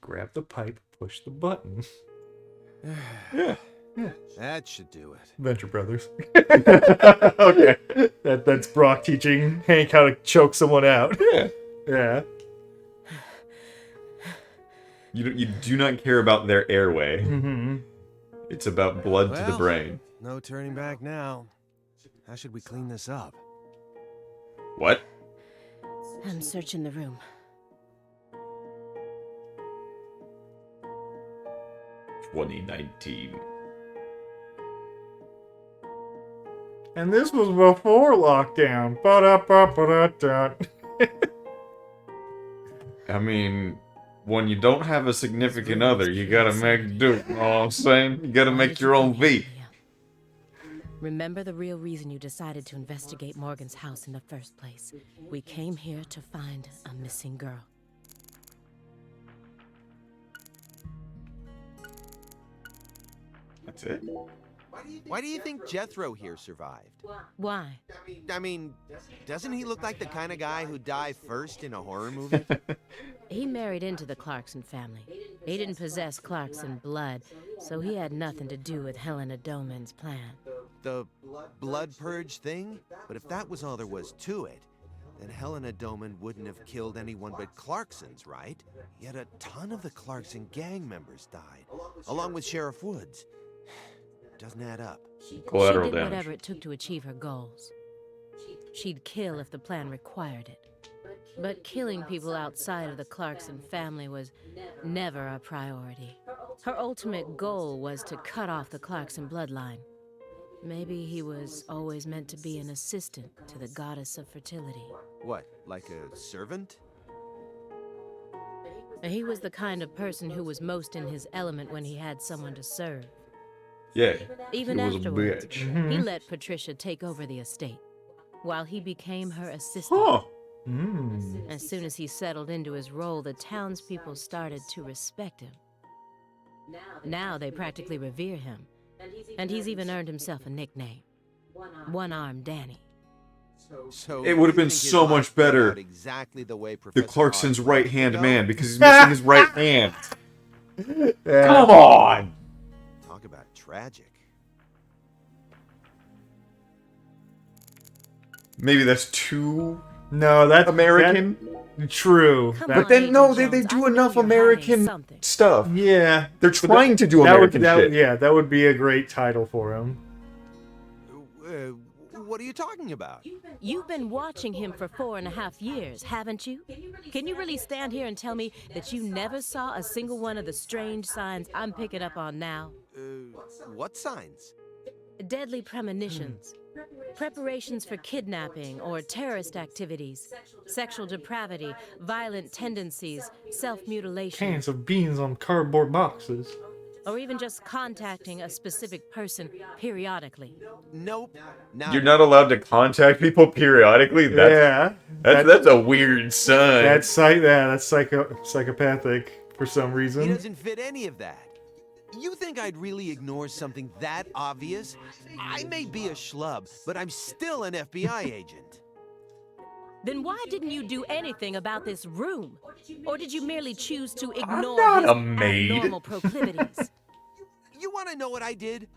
Grab the pipe, push the button. Yeah. That should do it. Venture Brothers. Okay. That's Brock teaching Hank how to choke someone out. Yeah. Yeah. You do not care about their airway. Mm-hmm. It's about blood to the brain. No turning back now. How should we clean this up? What? I'm searching the room. "2019. And this was before lockdown. Ba-da-ba-ba-da-da. I mean, when you don't have a significant other, you gotta make do. You know what I'm saying? You gotta make your own V. Remember the real reason you decided to investigate Morgan's house in the first place. We came here to find a missing girl. That's it? Why do you think Jethro here survived? Why? I mean, doesn't he look like the kind of guy who'd die first in a horror movie? He married into the Clarkson family. He didn't possess Clarkson blood, so he had nothing to do with Helena Doman's plan. The blood purge thing? But if that was all there was to it, then Helena Doman wouldn't have killed anyone but Clarksons, right? Yet a ton of the Clarkson gang members died, along with Sheriff Woods. Doesn't add up. Collateral She did damage. whatever it took to achieve her goals. She'd kill if the plan required it. But killing people outside of the Clarkson family was never a priority. Her ultimate goal was to cut off the Clarkson bloodline. Maybe he was always meant to be an assistant to the goddess of fertility. What, like a servant? He was the kind of person who was most in his element when he had someone to serve. Yeah. Even he was afterwards, a bitch. he let Patricia take over the estate, while he became her assistant. Huh. As soon as he settled into his role, the townspeople started to respect him. Now they practically revere him, and he's even earned himself a nickname, One-Armed Danny. So It would have you been think his so life much turned better out exactly the way The Professor Clarkson's Oz wanted it to right-hand go? man, because he's missing his right hand. Yeah. Come on! Talk about tragic. Maybe that's too No, that's American. True. Come But on, then, no, Agent they Jones, do I know enough you're hiding American something. stuff. Yeah. They're trying to do That American shit. Yeah, that would be a great title for him. What are you talking about? You've been watching him for 4.5 years, haven't you? Can you really stand here and tell me that you never saw a single one of the strange signs I'm picking up on now? What signs? Deadly premonitions. Preparations for kidnapping or terrorist activities. Sexual depravity, violent tendencies, self-mutilation. Cans of beans on cardboard boxes. Or even just contacting a specific person periodically. Nope. You're not allowed to contact people periodically? That's a weird sign. That's psychopathic for some He reason. doesn't fit any of that. You think I'd really ignore something that obvious? I may be a schlub, but I'm still an FBI agent. Then why didn't you do anything about this room? Or did you merely choose to ignore not his a maid. abnormal proclivities? You want to know what I did?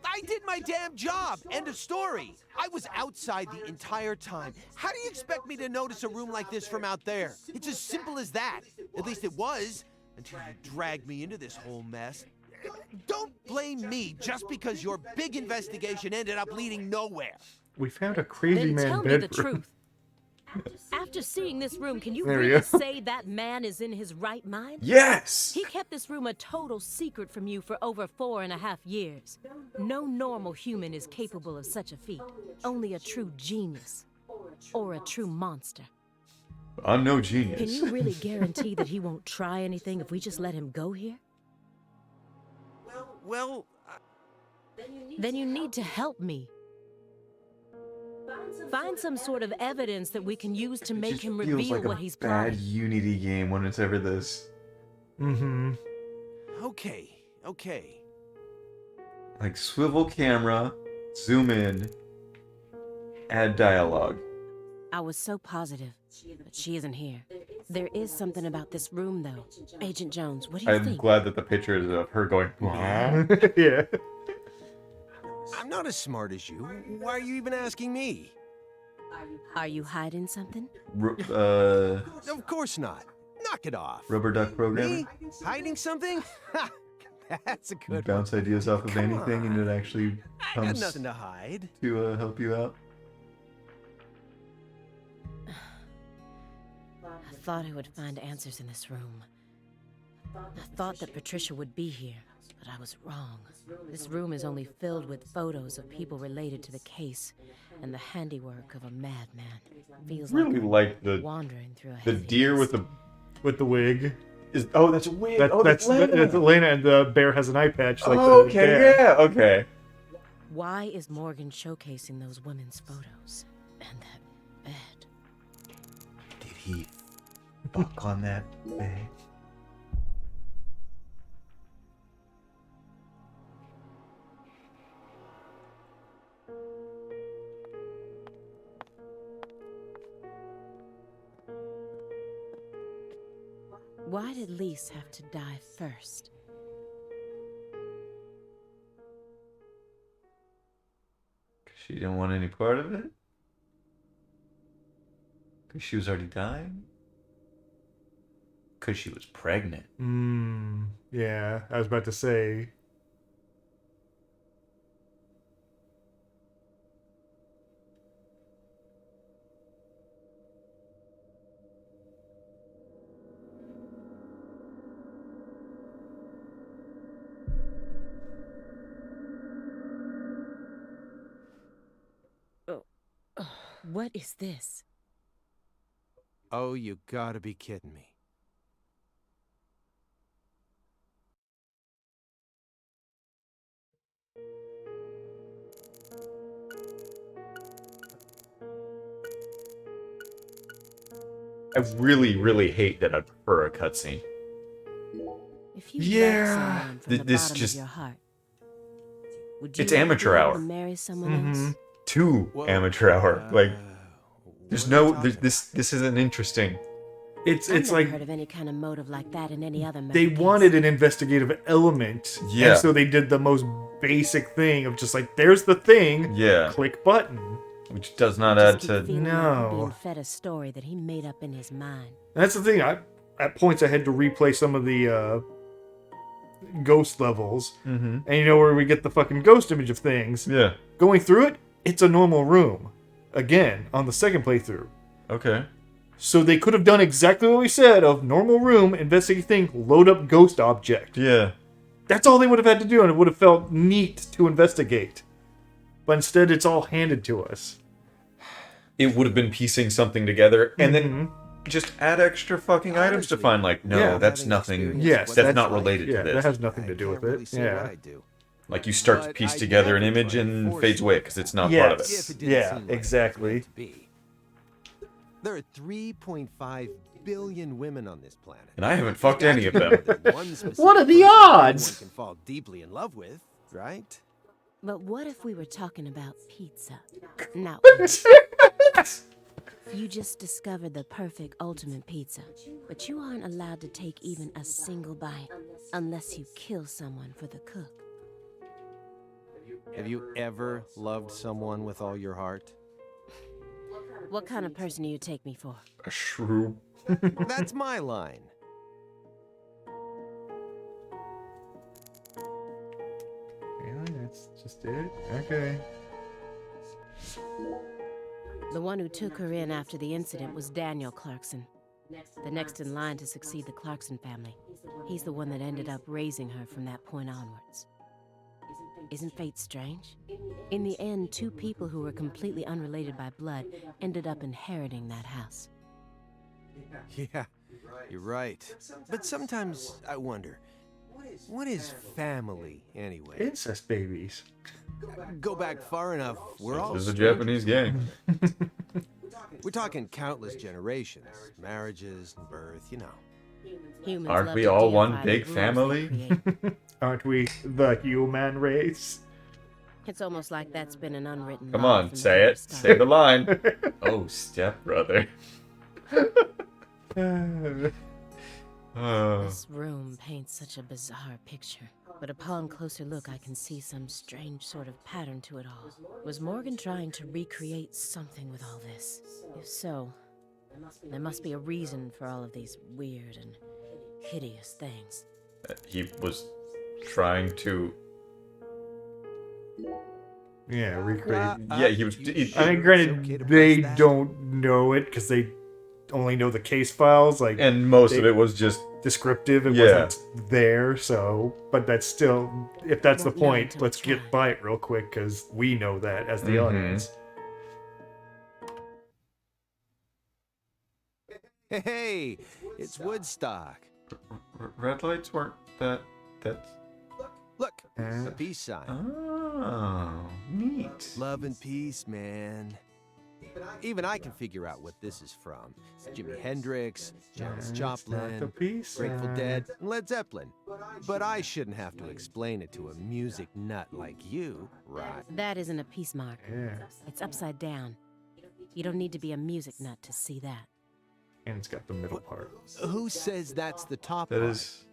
I did my damn job. End of story. I was outside the entire time. How do you expect me to notice a room like this from out there? It's as simple as that. At least it was, until you dragged me into this whole mess. Don't blame me just because your big investigation ended up leading nowhere. We found a crazy Then man tell me bedroom. the truth. After seeing this room, can you There we really go. say that man is in his right mind? Yes! He kept this room a total secret from you for over 4.5 years. No normal human is capable of such a feat. Only a true genius. Or a true monster. I'm no Can genius. you really guarantee that he won't try anything if we just let him go here? Well, Then you need to help me. Find some sort of evidence that we can use to make Just him feels reveal like a what he's bad plotting. Unity game when it's ever this. Mm-hmm. okay. Like swivel camera, zoom in, add dialogue. I was so positive, but she isn't here. There is something about this room, though. Agent Jones, what do you I'm think? glad that the picture is of her going, Yeah. I'm not as smart as you. Why are you even asking me? Are you hiding something? Of course not. Knock it off. Rubber duck programmer? Me? Hiding something? Ha! That's a You good one. bounce ideas off of Come anything and it actually I got comes nothing to hide. to help you out. I thought I would find answers in this room. I thought that Patricia would be here, but I was wrong. This room is only filled with photos of people related to the case and the handiwork of a madman. Feels Really like the wandering through a the heavy deer mist. with the wig. that's a wig. That's Elena, and the bear has an eye patch. Like oh, the okay, bear. yeah, okay. Why is Morgan showcasing those women's photos? And that bed? Did he fuck on that bed? Why did Lise have to die first? She didn't want any part of it? Because she was already dying? Because she was pregnant. Yeah, I was about to say. What is this? Oh, you gotta be kidding me. I really, really hate that I prefer a cutscene. If you Yeah. love someone from the This bottom just- of your heart, would you It's ever amateur be able hour. to marry someone else? Too Whoa, amateur hour. Like, there's what are we no, talking this isn't interesting. It's I've never like heard of any kind of motive like that in any other they method. wanted an investigative element. Yeah. And so they did the most basic thing of just like, there's the thing. Yeah. Click button. Which does not Just add keep to... feeling like I'm No. being fed a story that he made up in his mind. And that's the thing. At points I had to replay some of the ghost levels. Mm-hmm. And you know where we get the fucking ghost image of things. Yeah. Going through it, it's a normal room. Again, on the second playthrough. Okay. So they could have done exactly what we said of normal room, investigating, load up ghost object. Yeah. That's all they would have had to do, and it would have felt neat to investigate. But instead, it's all handed to us. It would have been piecing something together, and then just add extra fucking items to find, like, no, Yeah. that's nothing. Yes, that's not related Yeah, to this. that has nothing to do with Really it. say what Yeah. I do. Like, you start to piece together an image and fades away because it's not part of Yes. it. Yeah, exactly. There are 3.5 billion women on this planet. And I haven't fucked any of them. What are the odds? One can fall deeply in love with, right? But what if we were talking about pizza? Now, you just discovered the perfect ultimate pizza, but you aren't allowed to take even a single bite unless you kill someone for the cook. Have you ever loved someone with all your heart? What kind of person do you take me for? A shrew. That's my line. Really? That's just it? Okay. The one who took her in after the incident was Daniel Clarkson, the next in line to succeed the Clarkson family. He's the one that ended up raising her from that point onwards. Isn't fate strange? In the end, two people who were completely unrelated by blood ended up inheriting that house. Yeah, you're right. But sometimes I wonder, what is family anyway? Incest babies. Go back far enough, we're all This is a strangers. Japanese game. We're talking countless generations, marriages and birth, you know. Humans Aren't love we to all deify one the big rules they family? create. Aren't we the human race? It's almost like that's been an unwritten Come law on, from say the very it. start. Say the line. Oh, stepbrother. This room paints such a bizarre picture, but upon closer look I can see some strange sort of pattern to it all. Was Morgan trying to recreate something with all this? If so, there must be a reason for all of these weird and hideous things. He was trying to. Yeah, recreate. Yeah, he was. I mean, granted, they don't know it because they only know the case files. Like, and most of it was just descriptive. It Yeah. wasn't there. So, but that's still, if that's the Won't know point, until let's we get try. by it real quick because we know that as the Mhm. audience. Hey, it's Woodstock. red lights weren't that. That's. Look, a peace sign. Oh, neat. Love and peace, man. Even I can figure out what this is from. Jimi Hendrix, Janis It's Joplin, not the peace Grateful sign. Dead, and Led Zeppelin. But I shouldn't have to explain it to a music nut like you, right? That isn't a peace mark. Yeah, It's upside down. You don't need to be a music nut to see that. and it's got the middle part. Who says that's the top That part? is.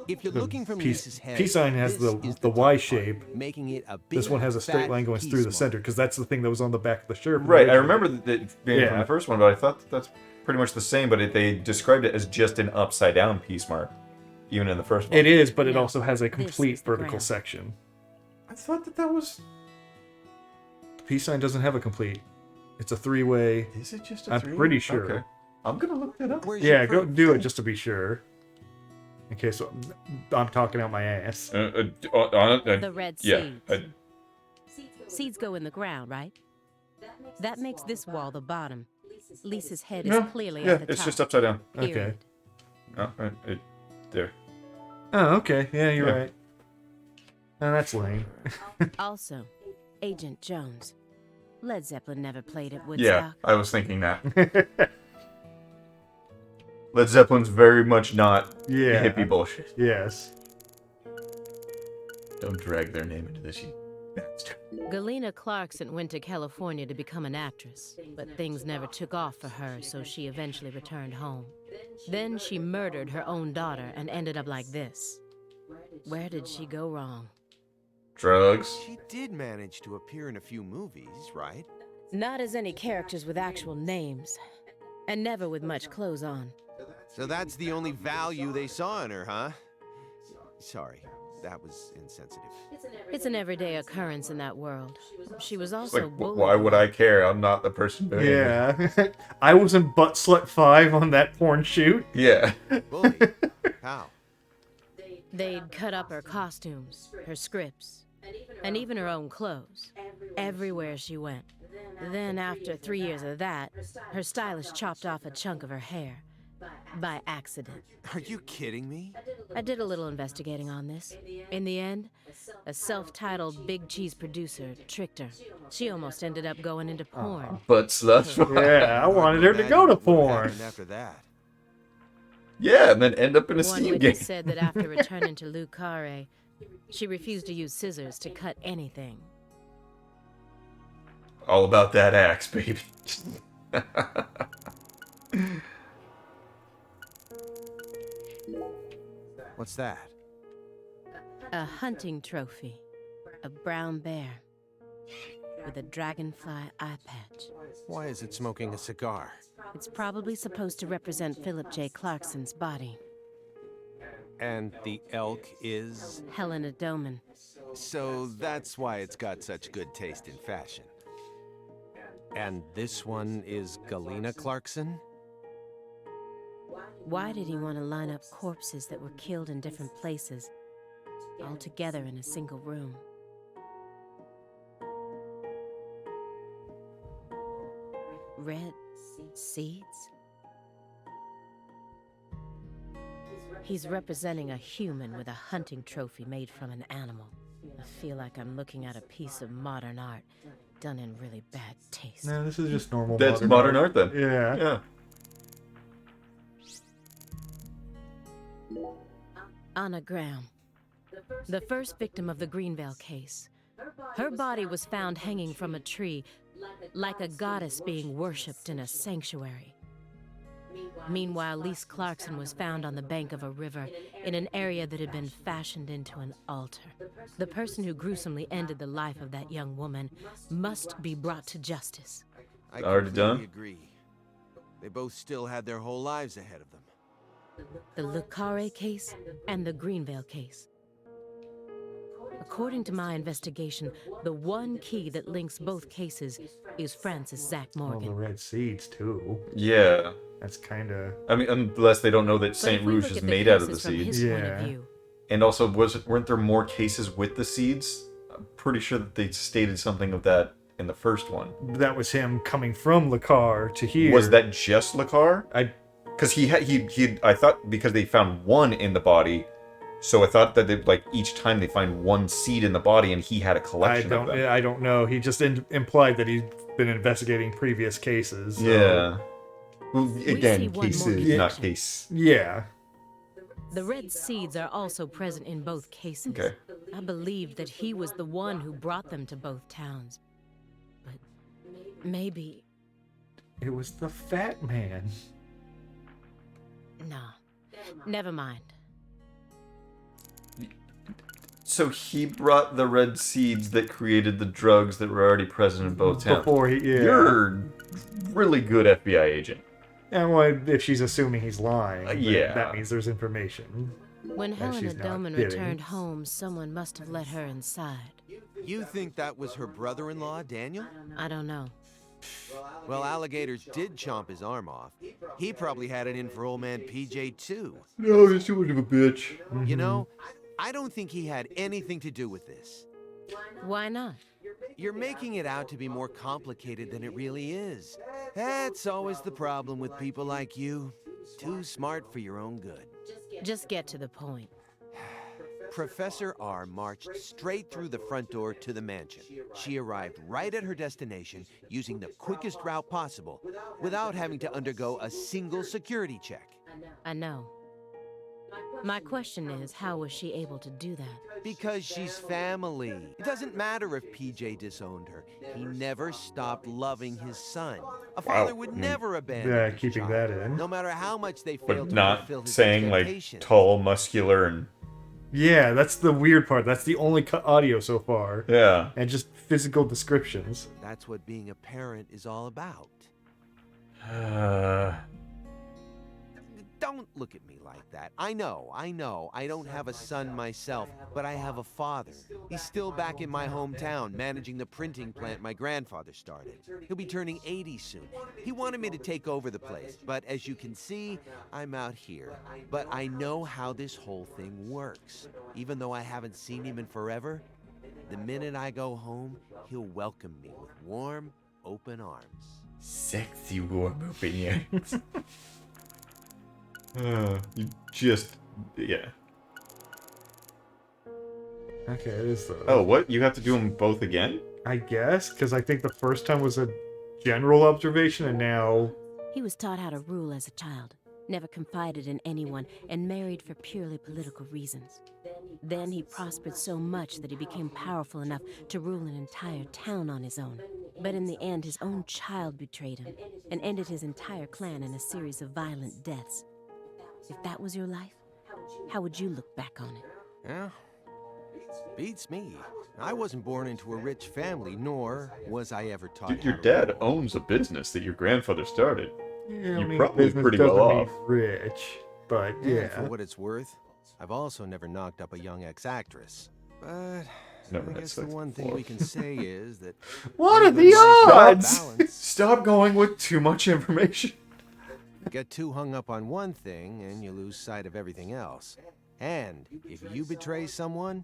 If you're The looking from peace- Lisa's head, peace sign has this the is the top Y part, shape. making it a big, This one has a straight fat line going peace through the mark. center because that's the thing that was on the back of the shirt. Right, I remember that being from Yeah. the first one, but I thought that's pretty much the same, but they described it as just an upside down piece mark, even in the first one. It is, but it No, also has a this complete is the vertical ground. section. I thought that was. The peace sign doesn't have a complete. It's a three-way. Is it just a I'm three? pretty sure. Okay. I'm gonna look that up. Where's Yeah, your go proof? do it just to be sure. In case I'm talking out my ass. The red yeah. seeds. Seeds go in the ground, right? That makes this wall the bottom. Lisa's head is No, clearly yeah, at the top. it's just upside down. Okay. Period. Oh, there. Oh, okay. Yeah, you're Yeah. right. Oh, that's lame. Also, Agent Jones. Led Zeppelin never played at Yeah, Woodstock. I was thinking that. Led Zeppelin's very much not Yeah. hippie bullshit. Yes. Don't drag their name into this, you bastard. Galena Clarkson went to California to become an actress, but things never took off for her, so she eventually returned home. Then she murdered her own daughter and ended up like this. Where did she go wrong? Drugs. She did manage to appear in a few movies, right? Not as any characters with actual names, and never with much clothes on. So that's the only value they saw in her, huh? Sorry, that was insensitive. It's an everyday occurrence in that world. She was also Like, bullied. why would I care? I'm not the person doing it. Yeah. I was in Butt Slut 5 on that porn shoot. Yeah. Bully? How? They'd cut up her costumes, her scripts, and even her own clothes, everywhere she went. Then, after 3 years of that, her stylist chopped off a chunk of her hair. By accident. Are you kidding me? I did a little investigating on this. In the end, a self-titled Big Cheese producer tricked her. She almost ended up going into porn. But slush. Yeah, I wanted her to go to What porn. happened after that? Yeah, and then end up in a One Steam game. witness said that after returning to Lucare, she refused to use scissors to cut anything. All about that axe, baby. What's that? A hunting trophy. A brown bear. With a dragonfly eye patch. Why is it smoking a cigar? It's probably supposed to represent Philip J. Clarkson's body. And the elk is? Helena Doman. So that's why it's got such good taste in fashion. And this one is Galena Clarkson? Why did he want to line up corpses that were killed in different places, all together in a single room? Red seeds? He's representing a human with a hunting trophy made from an animal. I feel like I'm looking at a piece of modern art done in really bad taste. No, this is just normal. That's modern art then. Yeah. Yeah. Anna Graham, the first victim of the Greenvale case. Her body was found hanging from a tree, like a goddess being worshipped in a sanctuary. Meanwhile, Lise Clarkson was found on the bank of a river in an area that had been fashioned into an altar. The person who gruesomely ended the life of that young woman must be brought to justice. I Already completely done? agree. They both still had their whole lives ahead of them. The Le Carre case and the Greenvale case. According to my investigation, the one key that links both cases is Francis Zach Well, the Morgan. red seeds, too. Yeah. That's kind of... I mean, unless they don't know that But Saint if we Rouge look is at the made out of the cases from seeds. his point of Yeah. view, And also, weren't there more cases with the seeds? I'm pretty sure that they stated something of that in the first one. That was him coming from Lacar to here. Was that just Lacar? I Because I thought because they found one in the body, so I thought that they, like, each time they find one seed in the body, and he had a collection of them. I don't know. He just implied that he'd been investigating previous cases. So. Yeah. Well, see again, one more cases, connection. not case. Yeah. the red seeds are also present in both cases. Okay. I believed that he was the one who brought them to both towns. But maybe... It was the fat man. No. Never mind. So he brought the red seeds that created the drugs that were already present in both towns. Before he, yeah. You're really good FBI agent. And well, if she's assuming he's lying, then yeah. that means there's information. When And Helena she's not Doman kidding. returned home, someone must have let her inside. You think that was her brother-in-law, Daniel? I don't know. Well, alligators did chomp his arm off. He probably had it in for old man PJ, too. No, he's too much of a bitch. You know, I don't think he had anything to do with this. Why not? You're making it out to be more complicated than it really is. That's always the problem with people like you. Too smart for your own good. Just get to the point. Professor R marched straight through the front door to the mansion. She arrived right at her destination using the quickest route possible without having to undergo a single security check. I know. My question is, how was she able to do that? Because she's family. It doesn't matter if PJ disowned her. He never stopped loving his son. A father would never abandon Yeah, his keeping child, that in. no matter how much they failed But to not fulfill his saying, like, expectations. tall, muscular, and... Yeah, that's the weird part. That's the only cut audio so far. Yeah. And just physical descriptions. That's what being a parent is all about. Don't look at me like that. I know. I don't have a son myself, but I have a father. He's still back in my hometown, managing the printing plant my grandfather started. He'll be turning 80 soon. He wanted me to take over the place, but as you can see, I'm out here. But I know how this whole thing works. Even though I haven't seen him in forever, the minute I go home, he'll welcome me with warm, open arms. Sexy warm opinions. Yeah. Okay, it is the. Oh, what? You have to do them both again? I guess, because I think the first time was a general observation, and now. He was taught how to rule as a child, never confided in anyone, and married for purely political reasons. Then he prospered so much that he became powerful enough to rule an entire town on his own. But in the end, his own child betrayed him and ended his entire clan in a series of violent deaths. If that was your life, how would you look back on it? Yeah, beats me. I wasn't born into a rich family, nor was I ever taught. Dude, your dad owns a business that your grandfather started. Yeah, You're probably pretty well off. Rich, but yeah. For what it's worth, I've also never knocked up a young ex-actress. But Never I had guess the sex one thing before. we can say is that What are even the life odds? without balance, Stop going with too much information. get too hung up on one thing and you lose sight of everything else. And if you betray someone,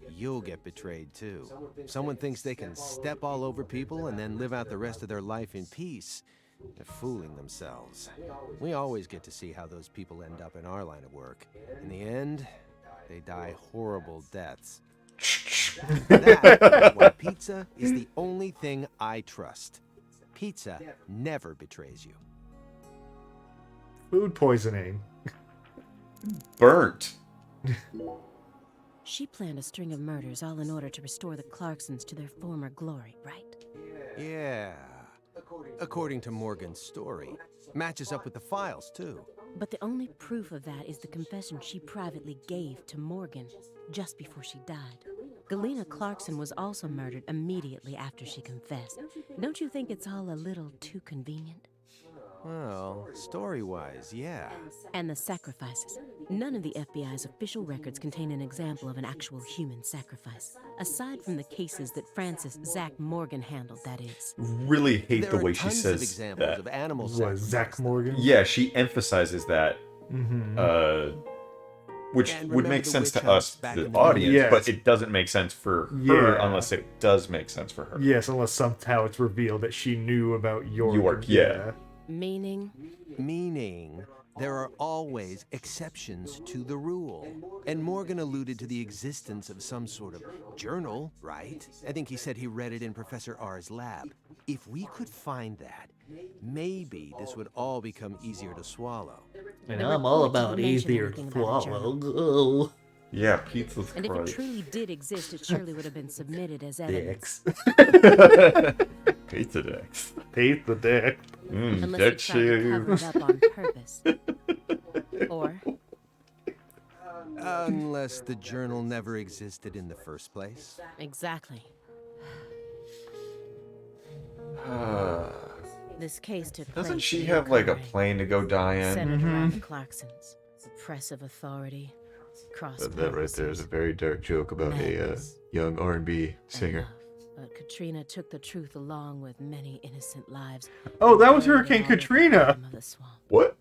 you'll get betrayed too. Someone thinks they can step all over people and then live out the rest of their life in peace. They're fooling themselves. We always get to see how those people end up in our line of work. In the end, they die horrible deaths. That's why pizza is the only thing I trust. Pizza never betrays you. Food poisoning. Burnt. She planned a string of murders all in order to restore the Clarksons to their former glory, right? Yeah. According to Morgan's story. Matches up with the files, too. But the only proof of that is the confession she privately gave to Morgan just before she died. Galena Clarkson was also murdered immediately after she confessed. Don't you think it's all a little too convenient? Well, story-wise, yeah. And the sacrifices. None of the FBI's official records contain an example of an actual human sacrifice. Aside from the cases that Francis Zach Morgan handled, that is. Really hate There the are way she tons of says examples that. of animal What, sacrifice. Zach Morgan? Yeah, she emphasizes that, which And would remember make the sense witch to us, hunts back the in the audience, Yes. but it doesn't make sense for her Yeah. unless it does make sense for her. Yes, unless somehow it's revealed that she knew about York, yeah. Meaning? Meaning, there are always exceptions to the rule. And Morgan alluded to the existence of some sort of journal, right? I think he said he read it in Professor R's lab. If we could find that, maybe this would all become easier to swallow. And The I'm all report didn't about mention easier anything to about a swallow. Yeah, pizza's And if it Christ. truly did exist, it surely would have been submitted as evidence. Dicks. Pizza decks. Hate the dick. Unless That you tried to cover it up on purpose. Or Unless the journal never existed in the first place. exactly. This case took place. Doesn't she in have like a Montgomery, plane to go die in? centered around the Clarksons, oppressive authority, cross That right there is a very dark joke about a young R&B singer. But Katrina took the truth along with many innocent lives. Oh, that was buried it Hurricane all at the Katrina. bottom of the swamp. What?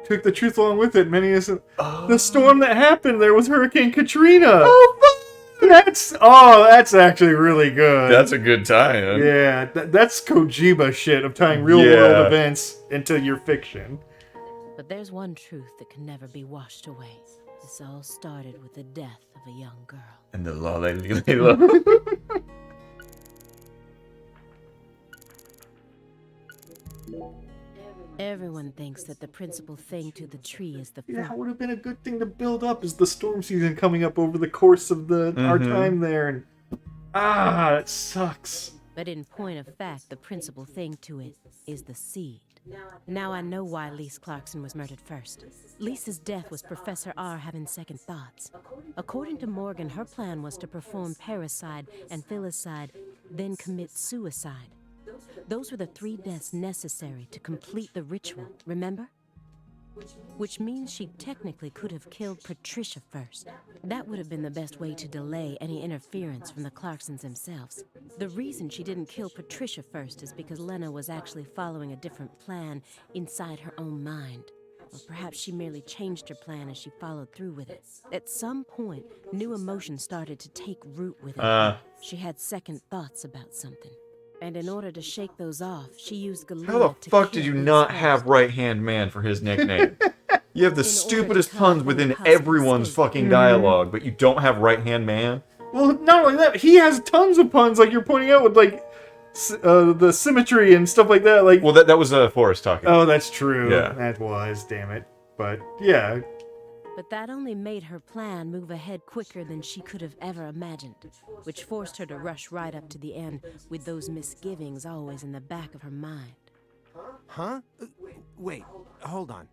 Took the truth along with it. Many isn't. The storm that happened there was Hurricane Katrina. That's actually really good. That's a good tie-in. Yeah, that's Kojima shit of tying real Yeah. world events into your fiction. But there's one truth that can never be washed away. This all started with the death of a young girl. And the Layla. Everyone thinks that the principal thing to the tree is the fruit. Yeah, that would have been a good thing to build up is the storm season coming up over the course of our time there. And it sucks. But in point of fact, the principal thing to it is the seed. Now I know why Lise Clarkson was murdered first. Lisa's death was Professor R having second thoughts. According to Morgan, her plan was to perform parricide and filicide, then commit suicide. Those were the 3 deaths necessary to complete the ritual, remember? which means she technically could have killed Patricia first. That would have been the best way to delay any interference from the Clarksons themselves. The reason she didn't kill Patricia first is because Lena was actually following a different plan inside her own mind. Or perhaps she merely changed her plan as she followed through with it. At some point, new emotions started to take root within her. She had second thoughts about something. And in order to shake those off, she used Galena How the to fuck kill did you Reese not first. have right-hand man for his nickname? You have the In order to stupidest cut puns off within any possible everyone's mistake. fucking dialogue, but you don't have right-hand man? Well, not only that, he has tons of puns, like you're pointing out, with like the symmetry and stuff like that. Like, Well, that was Forrest talking. oh, that's true. Yeah. That was, damn it. But yeah, But that only made her plan move ahead quicker than she could have ever imagined, which forced her to rush right up to the end with those misgivings always in the back of her mind. Huh? Wait, hold on.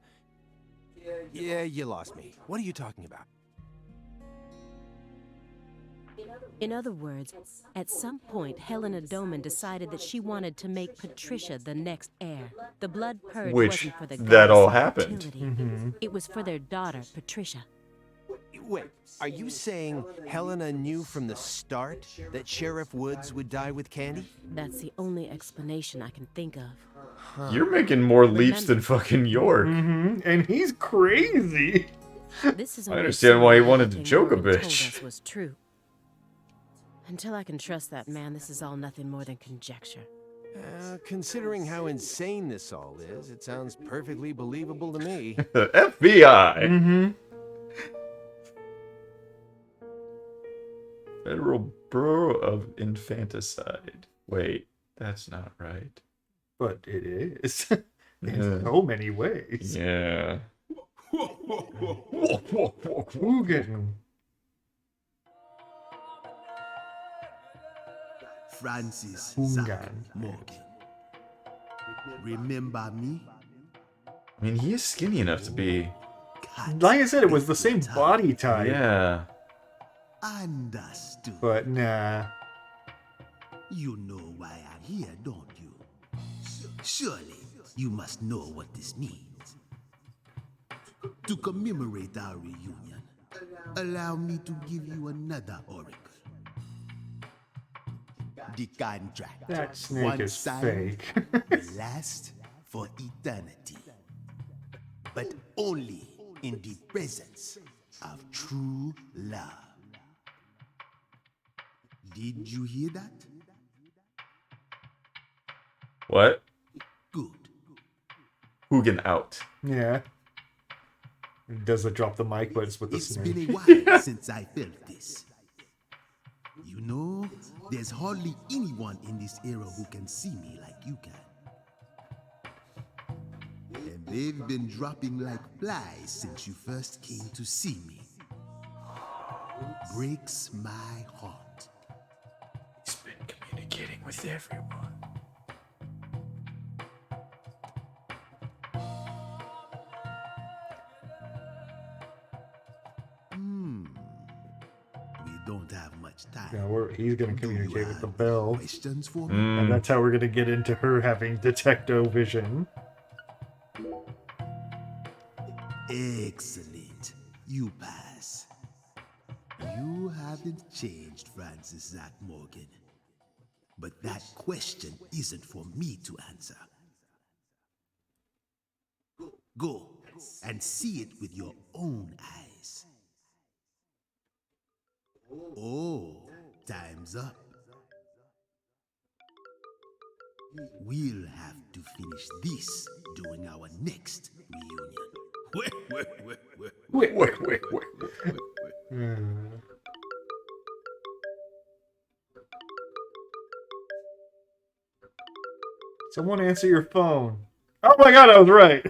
Yeah, you lost me. What are you talking about? In other words, at some point, Helena Doman decided that she wanted to make Patricia the next heir. The blood purge Which, wasn't for the that all goddess of happened. fertility. It was for their daughter, Patricia. Wait, are you saying Helena knew from the start that Sheriff Woods would die with Candy? That's the only explanation I can think of. You're making more leaps than fucking York. and he's crazy. This is I only understand why he assuming wanted to everything choke a Morgan told bitch. us was true. Until I can trust that man, this is all nothing more than conjecture. Considering how insane this all is, it sounds perfectly believable to me. The FBI! Federal Bureau of Infanticide. Wait, that's not right. But it is. In so many ways. Yeah. Hoogan. Francis Hoogan. Zack Morgan. Remember me? I mean, he is skinny enough to be... Like I said, it was the same body type. Yeah. Understood. But nah. You know why I'm here, don't you? Surely you must know what this means. To commemorate our reunion, allow me to give you another oracle. The contract. That snake once is signed, fake. will last for eternity. But only in the presence of true love. Did you hear that? What? Good. Hoogan out. Yeah. It doesn't drop the mic, but it's with the It's snake. been a while since I felt this. You know, there's hardly anyone in this era who can see me like you can. And they've been dropping like flies since you first came to see me. Breaks my heart. He's been communicating with everyone. We don't have much time. Yeah, he's going to communicate with the bell. Questions for me? And that's how we're going to get into her having detecto vision. Excellent. You pass. You haven't changed, Francis Zack Morgan. But that question isn't for me to answer. Go and see it with your own eyes. Oh, time's up. We'll have to finish this during our next reunion. Wait. Someone answer your phone. Oh my god, I was right.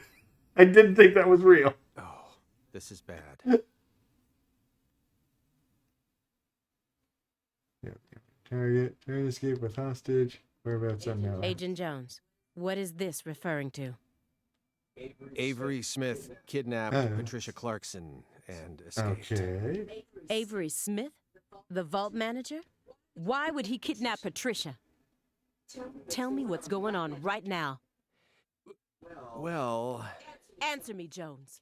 I didn't think that was real. Oh, this is bad. Target escape with hostage. Whereabouts unknown. Agent Jones, what is this referring to? Avery Smith kidnapped Oh. Patricia Clarkson and escaped. Okay. Avery Smith? The vault manager? Why would he kidnap Patricia? Tell me what's going on right now. Well, Answer me, Jones.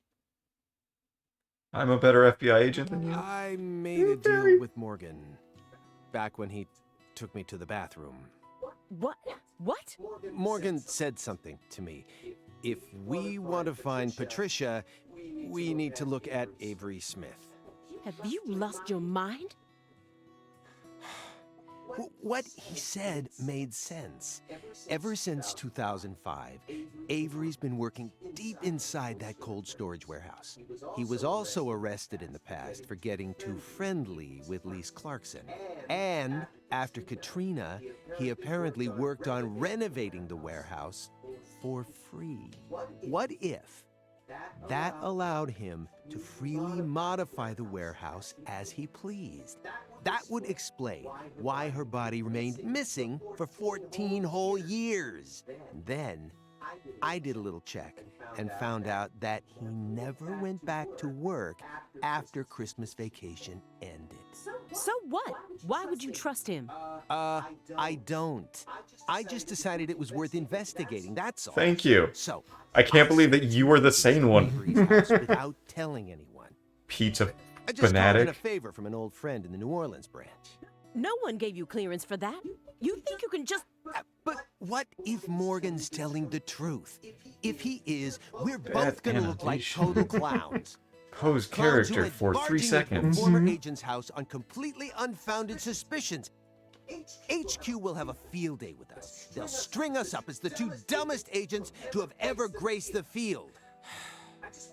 I'm a better FBI agent than you. I made a deal with Morgan back when he took me to the bathroom. What? What? Morgan said something to me. If we want to find Patricia, we need to look at Avery Smith. Have you lost your mind? What he said made sense. Ever since 2005, Avery's been working deep inside that cold storage warehouse. He was also arrested in the past for getting too friendly with Lise Clarkson. And after Katrina, he apparently worked on renovating the warehouse for free. What if that allowed him to freely modify the warehouse as he pleased? That would explain why her body remained missing for 14 whole years. Then, I did a little check and found out that he never went back to work after Christmas vacation ended. So what? Why would you trust him? I don't. I just decided it was worth investigating, that's all. Thank you. So, I can't believe that you were the sane one. Avery's house without telling anyone. Pizza I just called in a fanatic. favor from an old friend in the New Orleans branch. No one gave you clearance for that. You think you can just... But what if Morgan's telling the truth? If he is, we're both gonna look like total clowns. Pose Clowns who character went for 3 barging into a seconds. former agent's house on completely unfounded suspicions. HQ will have a field day with us. They'll string us up as the 2 dumbest agents to have ever graced the field.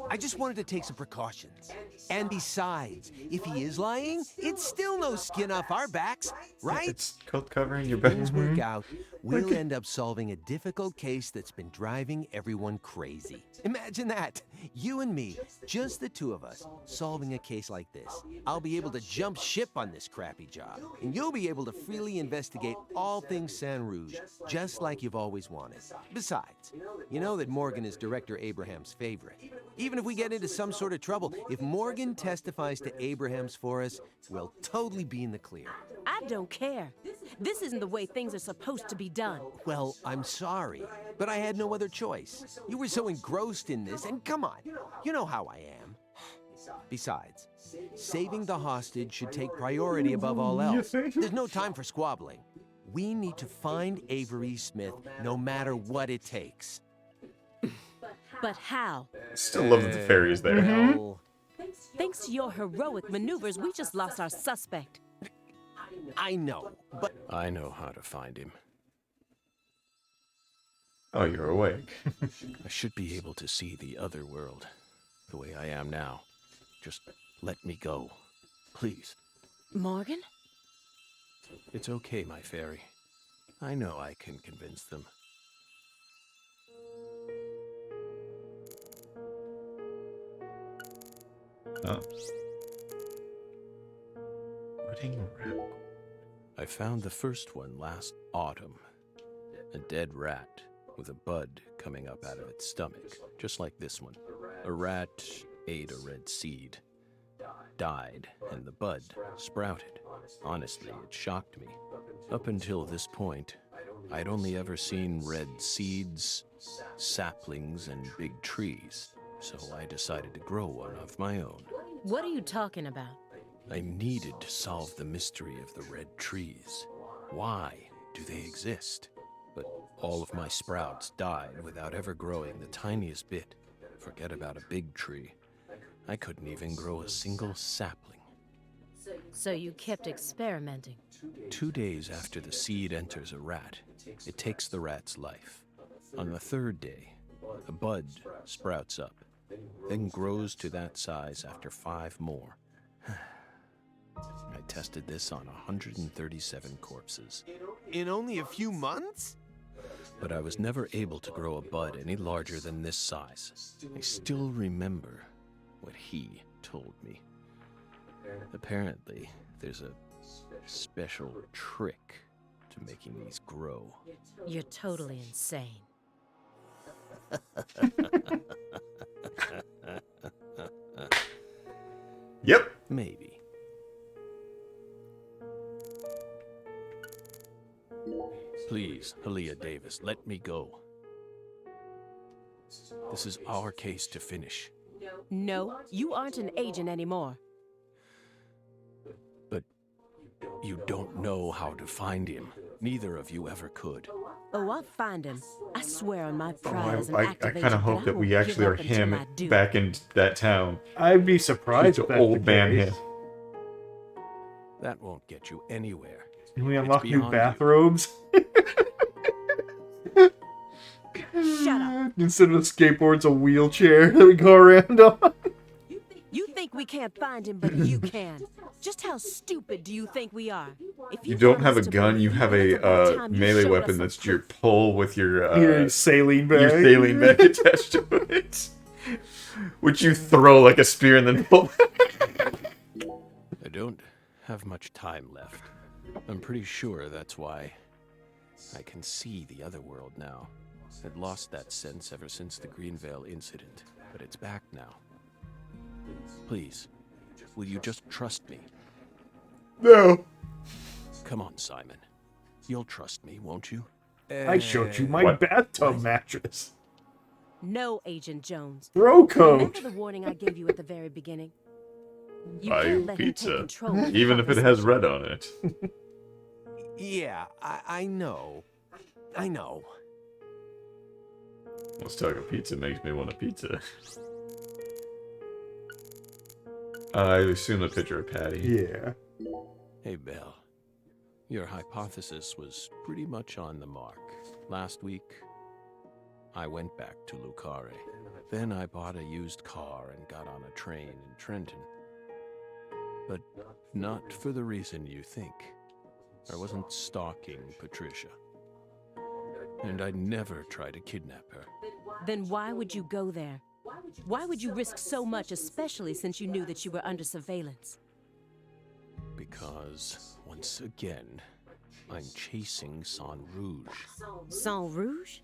I just wanted to take some precautions. And besides, if he is lying, it's still no skin off our backs, right? It's coat covering your If back. things work out, we'll end up solving a difficult case that's been driving everyone crazy. Imagine that. You and me, just the 2 of us, solving a case like this. I'll be able to jump ship on this crappy job, and you'll be able to freely investigate all things San Rouge, just like you've always wanted. Besides, you know that Morgan is Director Abraham's favorite. Even if we get into some sort of trouble, if Morgan testifies to Abrahams for us, we'll totally be in the clear. I don't care. This isn't the way things are supposed to be done. Well, I'm sorry, but I had no other choice. You were so engrossed in this, and come on, you know how I am. Besides, saving the hostage should take priority above all else. There's no time for squabbling. We need to find Avery Smith no matter what it takes. But how? Still love that the fairy is there. Well, Thanks to your heroic maneuvers, we just lost our suspect. I know, but I know how to find him. Oh, you're awake. I should be able to see the other world the way I am now. Just let me go. Please. Morgan? It's okay, my fairy. I know I can convince them. Oh. Wedding rat. I found the first one last autumn. A dead rat with a bud coming up out of its stomach, just like this one. A rat ate a red seed, died, and the bud sprouted. Honestly, it shocked me. Up until this point, I'd only ever seen red seeds, saplings, and big trees, so I decided to grow one of my own. What are you talking about? I needed to solve the mystery of the red trees. Why do they exist? But all of my sprouts died without ever growing the tiniest bit. Forget about a big tree. I couldn't even grow a single sapling. So you kept experimenting. 2 days after the seed enters a rat, it takes the rat's life. On the 3rd day, a bud sprouts up, then grows to that size after 5 more. I tested this on 137 corpses. in only a few months? But I was never able to grow a bud any larger than this size. I still remember what he told me. Apparently, there's a special trick to making these grow. You're totally insane. Yep. Maybe. Please, Halia Davis, let me go. This is our case to finish. No, you aren't an agent anymore. But you don't know how to find him. Neither of you ever could. Oh, I'll find him. I swear on my Oh, pride as an I active kind of agent hope that we I won't actually give are up until him I do. back in that town. I'd be surprised Just if an that's old the man case. here. That won't get you anywhere. Can we It's unlock new beyond you. bathrobes? Shut up. Instead of skateboards, a wheelchair that we go around on. You think we can't find him, but you can. Just how stupid do you think we are? If You don't want have a us to gun, you believe have it's about a time you melee showed weapon us that's some your proof. pole with your Your saline bag. Your saline bag attached to it. Which you throw like a spear and then pull. I don't have much time left. I'm pretty sure that's why I can see the other world now. I'd lost that sense ever since the Greenvale incident, but it's back now. Please, will you just trust me? No. Come on, Simon. You'll trust me, won't you? I showed you my bathtub mattress. No, Agent Jones. Bro code. Remember the warning I gave you at the very beginning? You Buy can't you let him take pizza. control of the Even if it has conversation. red on it. Yeah, I know. I know. Let's talk a pizza makes me want a pizza. I assume a picture of Patty. Yeah. Hey, Belle. Your hypothesis was pretty much on the mark. Last week, I went back to Lucare. Then I bought a used car and got on a train in Trenton. But not for the reason you think. I wasn't stalking Patricia. And I'd never try to kidnap her. Then why would you go there? Why would you risk so much, especially since you knew that you were under surveillance? Because, once again, I'm chasing Sang Rouge. Sang Rouge?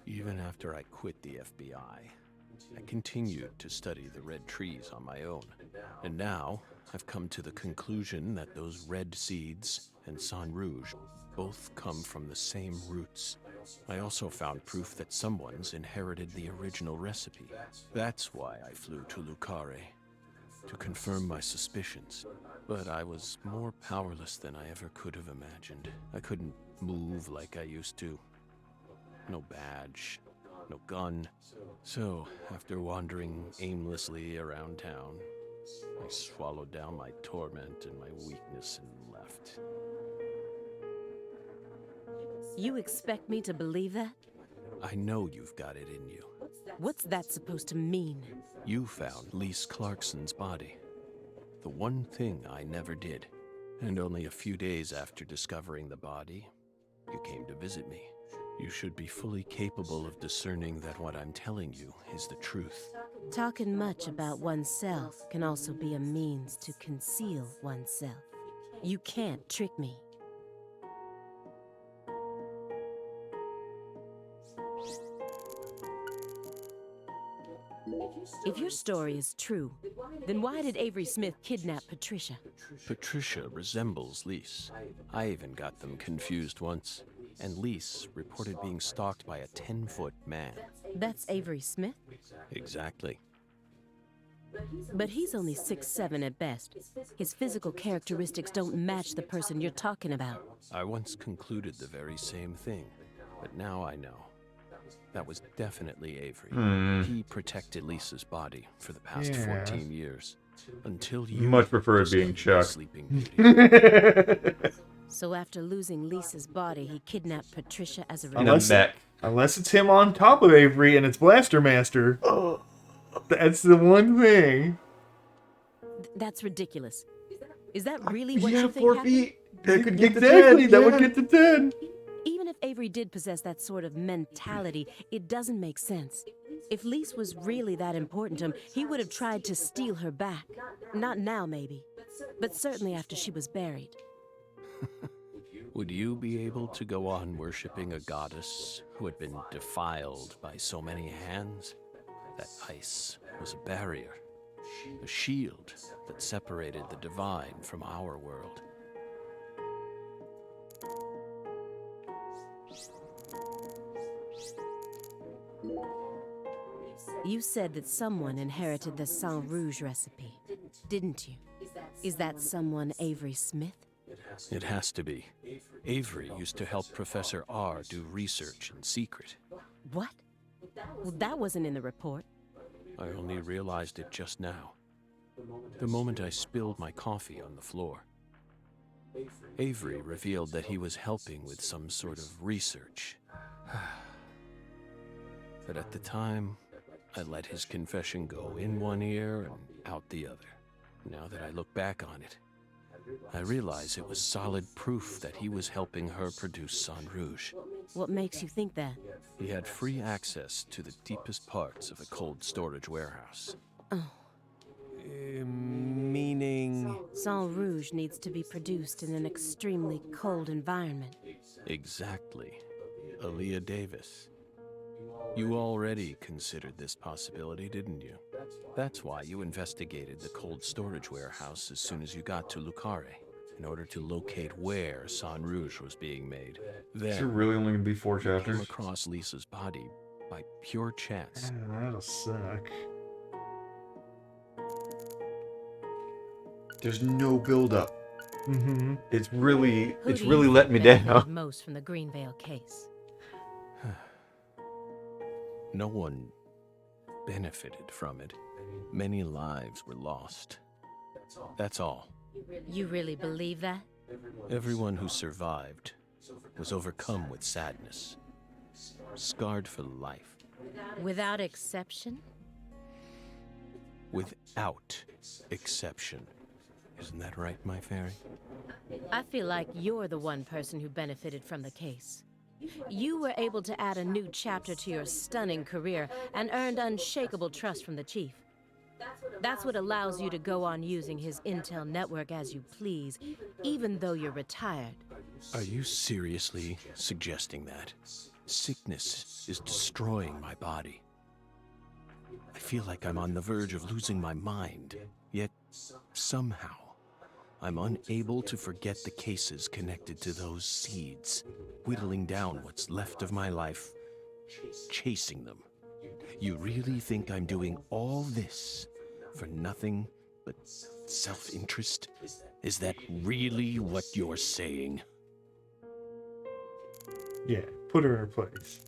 Even after I quit the FBI, I continued to study the red trees on my own. And now, I've come to the conclusion that those red seeds and Sang Rouge both come from the same roots. I also found proof that someone's inherited the original recipe. That's why I flew to Lucare, to confirm my suspicions. But I was more powerless than I ever could have imagined. I couldn't move like I used to. No badge, no gun. So, after wandering aimlessly around town, I swallowed down my torment and my weakness and left. You expect me to believe that? I know you've got it in you. What's that supposed to mean? You found Lise Clarkson's body. The one thing I never did. And only a few days after discovering the body, you came to visit me. You should be fully capable of discerning that what I'm telling you is the truth. Talking much about oneself can also be a means to conceal oneself. You can't trick me. If your story is true, then why did Avery Smith kidnap Patricia? Patricia resembles Lise. I even got them confused once. And Lise reported being stalked by a 10-foot man. That's Avery Smith? Exactly. But he's only 6'7" at best. His physical characteristics don't match the person you're talking about. I once concluded the very same thing, but now I know. That was definitely Avery. He protected Lisa's body for the past 14 years. Until you much prefer it being Chuck. Sleeping Beauty. So after losing Lisa's body, he kidnapped Patricia as a In a mech. Unless it's him on top of Avery and it's Blaster Master. That's the one thing. That's ridiculous. Is that really what Yeah, you think 4 happened? feet. That could get Exactly, to 10. that Yeah. would get to 10. Even if Avery did possess that sort of mentality, it doesn't make sense. If Lise was really that important to him, he would have tried to steal her back. Not now, maybe, but certainly after she was buried. Would you be able to go on worshipping a goddess who had been defiled by so many hands? That ice was a barrier, a shield that separated the divine from our world. You said that someone inherited the Sang Rouge recipe, didn't you? Is that someone Avery Smith? It has to be. Avery used to help Professor R do research in secret. What? Well, that wasn't in the report. I only realized it just now. The moment I spilled my coffee on the floor. Avery revealed that he was helping with some sort of research. But at the time, I let his confession go in one ear and out the other. Now that I look back on it, I realize it was solid proof that he was helping her produce Sang Rouge. What makes you think that? He had free access to the deepest parts of a cold storage warehouse. Oh. Meaning... Sang Rouge needs to be produced in an extremely cold environment. Exactly. Aaliyah Davis. You already considered this possibility, didn't you? That's why you investigated the cold storage warehouse as soon as you got to Lucare, in order to locate where Sang Rouge was being made. Then, Is there really only going to be 4 you chapters? came across Lisa's body by pure chance. That'll suck. There's no build-up. Mm-hmm. It's really Who do you let me think benefited down. most from the Greenvale case? No one benefited from it. Many lives were lost. That's all. You really believe that? Everyone who survived was overcome with sadness, scarred for life. Without exception? Without exception. Isn't that right, my fairy? I feel like you're the one person who benefited from the case. You were able to add a new chapter to your stunning career and earned unshakable trust from the chief. That's what allows you to go on using his intel network as you please, even though you're retired. Are you seriously suggesting that? Sickness is destroying my body. I feel like I'm on the verge of losing my mind, yet somehow I'm unable to forget the cases connected to those seeds, whittling down what's left of my life, chasing them. You really think I'm doing all this for nothing but self-interest? Is that really what you're saying? Yeah, put her in her place.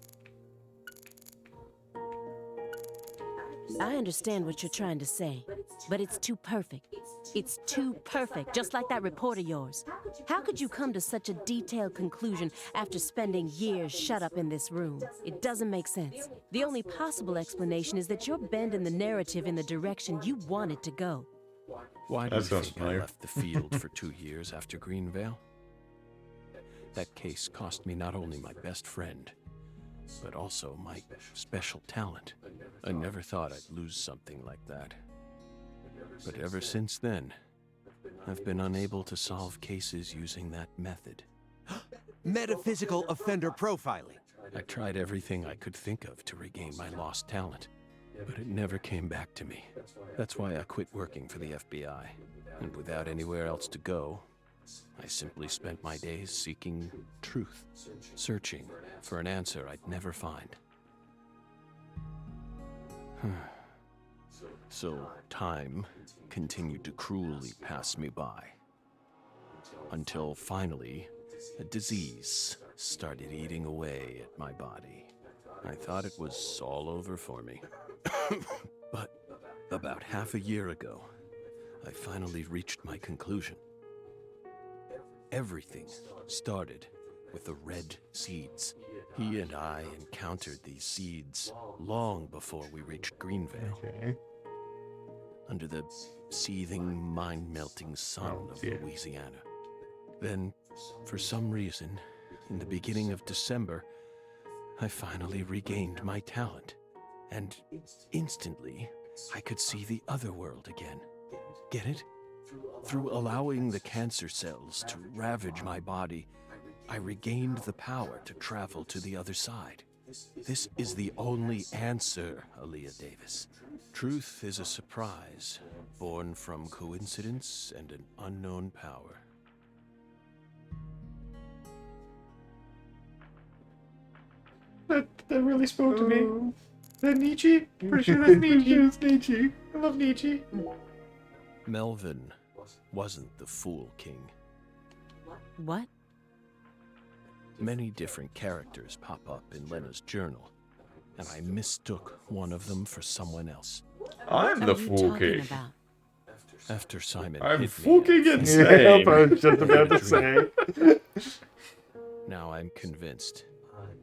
I understand what you're trying to say, but it's too perfect. It's too perfect, just like that report of yours. How could you come to such a detailed conclusion after spending years shut up in this room? It doesn't make sense. The only possible explanation is that you're bending the narrative in the direction you want it to go. Why do That you sounds think familiar. I left the field for 2 years after Greenvale? That case cost me not only my best friend, but also my special talent. I never thought I'd lose something like that. But ever since then, I've been unable to solve cases using that method. Metaphysical offender profiling. I tried everything I could think of to regain my lost talent, but it never came back to me. That's why I quit working for the FBI. And without anywhere else to go, I simply spent my days seeking truth, searching for an answer I'd never find. So time continued to cruelly pass me by, until finally a disease started eating away at my body. I thought it was all over for me. But about half a year ago, I finally reached my conclusion. Everything started with the red seeds. He and I encountered these seeds long before we reached Greenvale. Okay. Under the seething, mind-melting sun of Louisiana. Then, for some reason, in the beginning of December, I finally regained my talent. And instantly, I could see the other world again. Get it? Through allowing the cancer cells to ravage my body, I regained the power to travel to the other side. This is the only answer, Aaliyah Davis. Truth is a surprise, born from coincidence and an unknown power. That really spoke to me. that Nietzsche? Pretty sure that's Nietzsche. It's Nietzsche. I love Nietzsche. Melvin wasn't the Fool King. What? Many different characters pop up in Lena's journal, and I mistook one of them for someone else. I'm the Fool King. About? After Simon I'm hit fucking me, insane. Yep, I was just about to say. now I'm convinced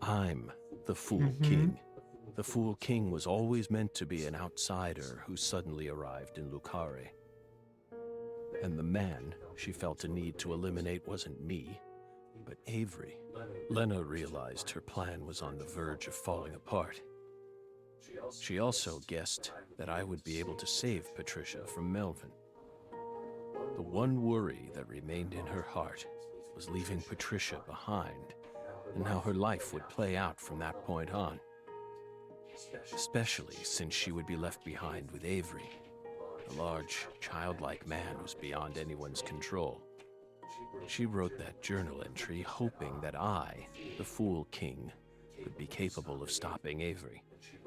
I'm the Fool King. The Fool King was always meant to be an outsider who suddenly arrived in Lucare. And the man she felt a need to eliminate wasn't me, but Avery. Lena realized her plan was on the verge of falling apart. She also guessed that I would be able to save Patricia from Melvin. The one worry that remained in her heart was leaving Patricia behind, and how her life would play out from that point on. Especially since she would be left behind with Avery. A large, childlike man was beyond anyone's control. She wrote that journal entry hoping that I, the Fool King, would be capable of stopping Avery.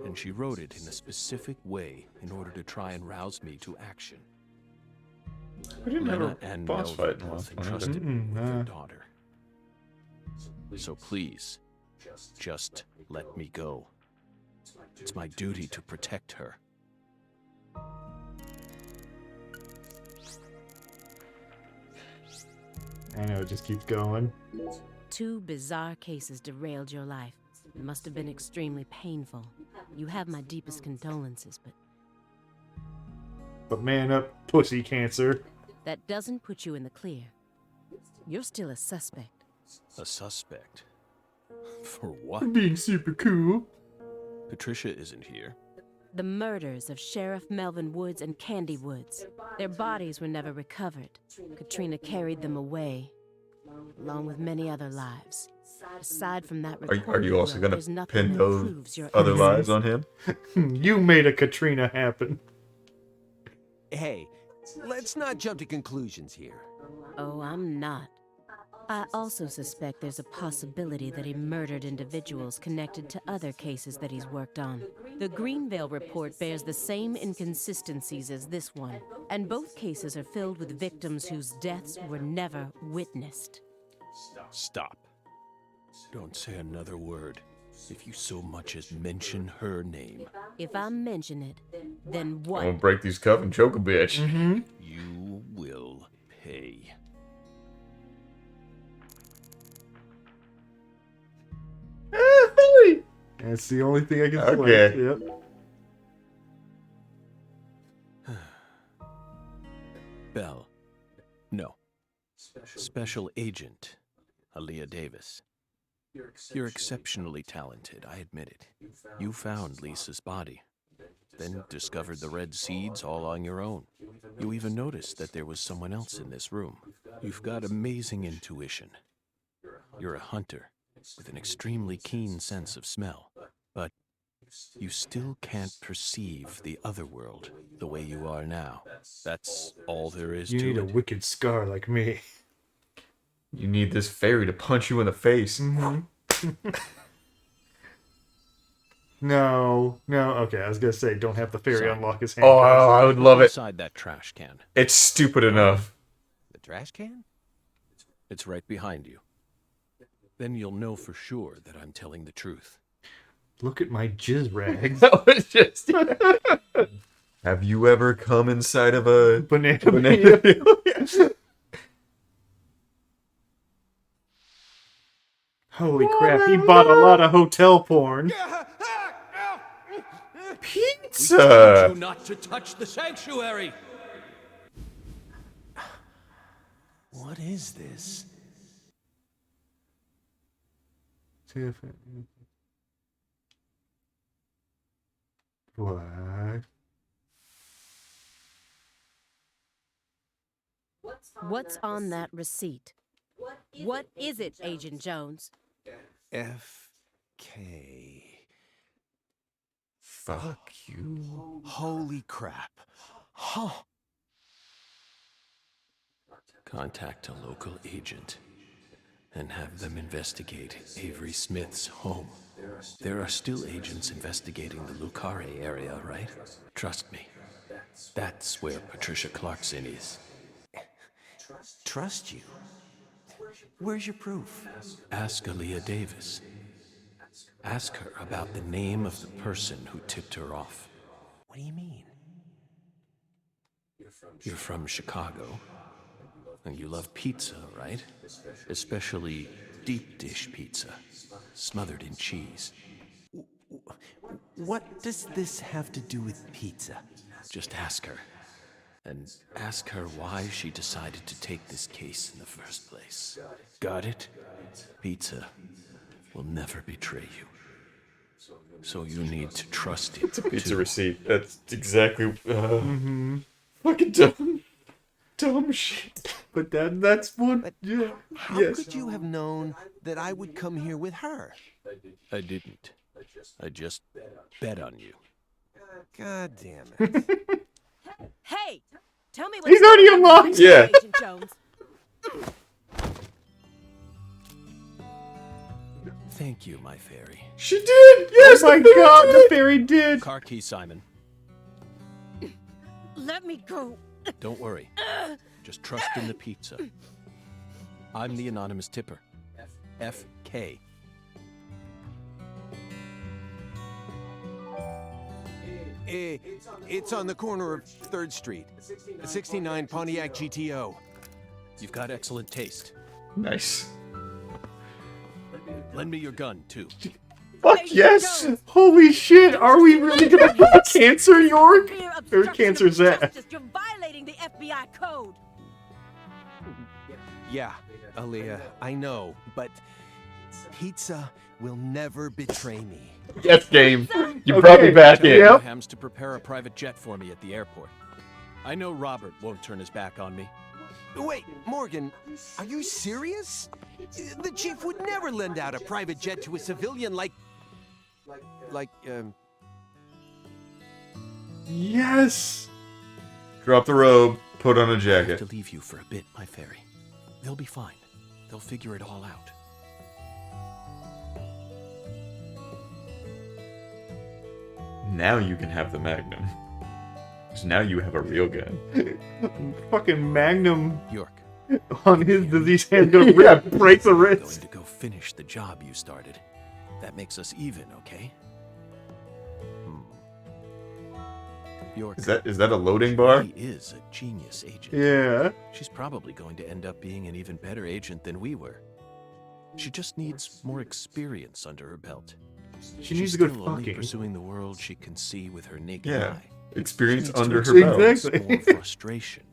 And she wrote it in a specific way in order to try and rouse me to action. We didn't have Lena a and boss Melvin fight in the both last one. entrusted me with their daughter. So please, just let me go. It's my duty to protect her. I know, it just keeps going. 2 bizarre cases derailed your life. It must have been extremely painful. You have my deepest condolences, But man up, pussy cancer. that doesn't put you in the clear. You're still a suspect. A suspect? For what? Being super cool. Patricia isn't here. The murders of Sheriff Melvin Woods and Candy Woods. Their bodies were never recovered. Katrina carried them away, along with many other lives. Aside from that report, Are you also there's going to nothing pin that those proves your other innocence. lives on him? You made a Katrina happen. Hey, let's not jump to conclusions here. Oh, I'm not. I also suspect there's a possibility that he murdered individuals connected to other cases that he's worked on. The Greenvale report bears the same inconsistencies as this one, and both cases are filled with victims whose deaths were never witnessed. Stop. Don't say another word. If you so much as mention her name. If I mention it, then what? I'm gonna break these cuff and choke a bitch. You will pay. That's the only thing I can Okay. say. Yep. Bell. No. Special Agent Aaliyah Davis. You're exceptionally talented, I admit it. You found Lisa's body, then discovered the red seeds all on your own. You even noticed that there was someone else in this room. You've got amazing intuition. You're a hunter with an extremely keen sense of smell, but you still can't perceive the other world the way you are now. That's all there is You to need it. a wicked scar like me. You need this fairy to punch you in the face. No. Okay, I was gonna say, don't have the fairy Sorry. unlock his hand. Oh, I would love it. Inside that trash can. It's stupid enough. The trash can? It's right behind you. Then you'll know for sure that I'm telling the truth. Look at my jizz rags. That was just. Have you ever come inside of a Banana. Holy crap, he bought a lot of hotel porn. Pizza! not to touch the sanctuary! What is this? What? What's on that receipt? What is it, Agent Jones? FK. Fuck you. Holy crap. Huh. Contact a local agent and have them investigate Avery Smith's home. There are still agents investigating the Lucare area, right? Trust me. That's where Patricia Clarkson is. Trust you? Where's your proof? Ask Aaliyah Davis. Ask her about the name of the person who tipped her off. What do you mean? You're from Chicago, and you love pizza, right? Especially deep dish pizza, smothered in cheese. What does this have to do with pizza? Just ask her. And ask her why she decided to take this case in the first place. Got it? Pizza will never betray you. So you need to trust it. It's a pizza too. receipt. That's exactly. Fucking dumb. Dumb shit. But that's one. But Yeah. how Yes. could you have known that I would come here with her? I didn't. I just bet on you. God damn it. Hey, tell me what He's already unlocked. Yeah. Agent Jones. Thank you, my fairy. She did. Yes. Oh my god, the fairy did. Car key, Simon. Let me go. Don't worry. Just trust in the pizza. I'm the anonymous tipper. FK. It's on the corner of 3rd Street. 69 Pontiac GTO. You've got excellent taste. Nice. Lend me your gun, too. Fuck yes. Holy shit, are we really gonna get cancer, York? Or cancer Zach? You're violating the FBI code. Yeah, Aaliyah, I know, but pizza will never betray me. Yes, game. You Okay. brought me back in. Yep. Hams to prepare a private jet for me at the airport. I know Robert won't turn his back on me. Wait, Morgan, are you serious? The chief would never lend out a private jet to a civilian like, Yes. Drop the robe. Put on a I have jacket. to leave you for a bit, my fairy. They'll be fine. They'll figure it all out. Now you can have the Magnum. So now you have a real gun. Fucking Magnum York, on his disease hand gonna break the I'm going wrist. to go finish the job you started. That makes us even, okay? York, Is that a loading bar? He is a genius agent. Yeah. She's probably going to end up being an even better agent than we were. She just needs more experience under her belt. She She's needs a good still only fucking. pursuing the world she can see with her naked Yeah. eye. Experience She needs under to her belt. experience Exactly. more frustration.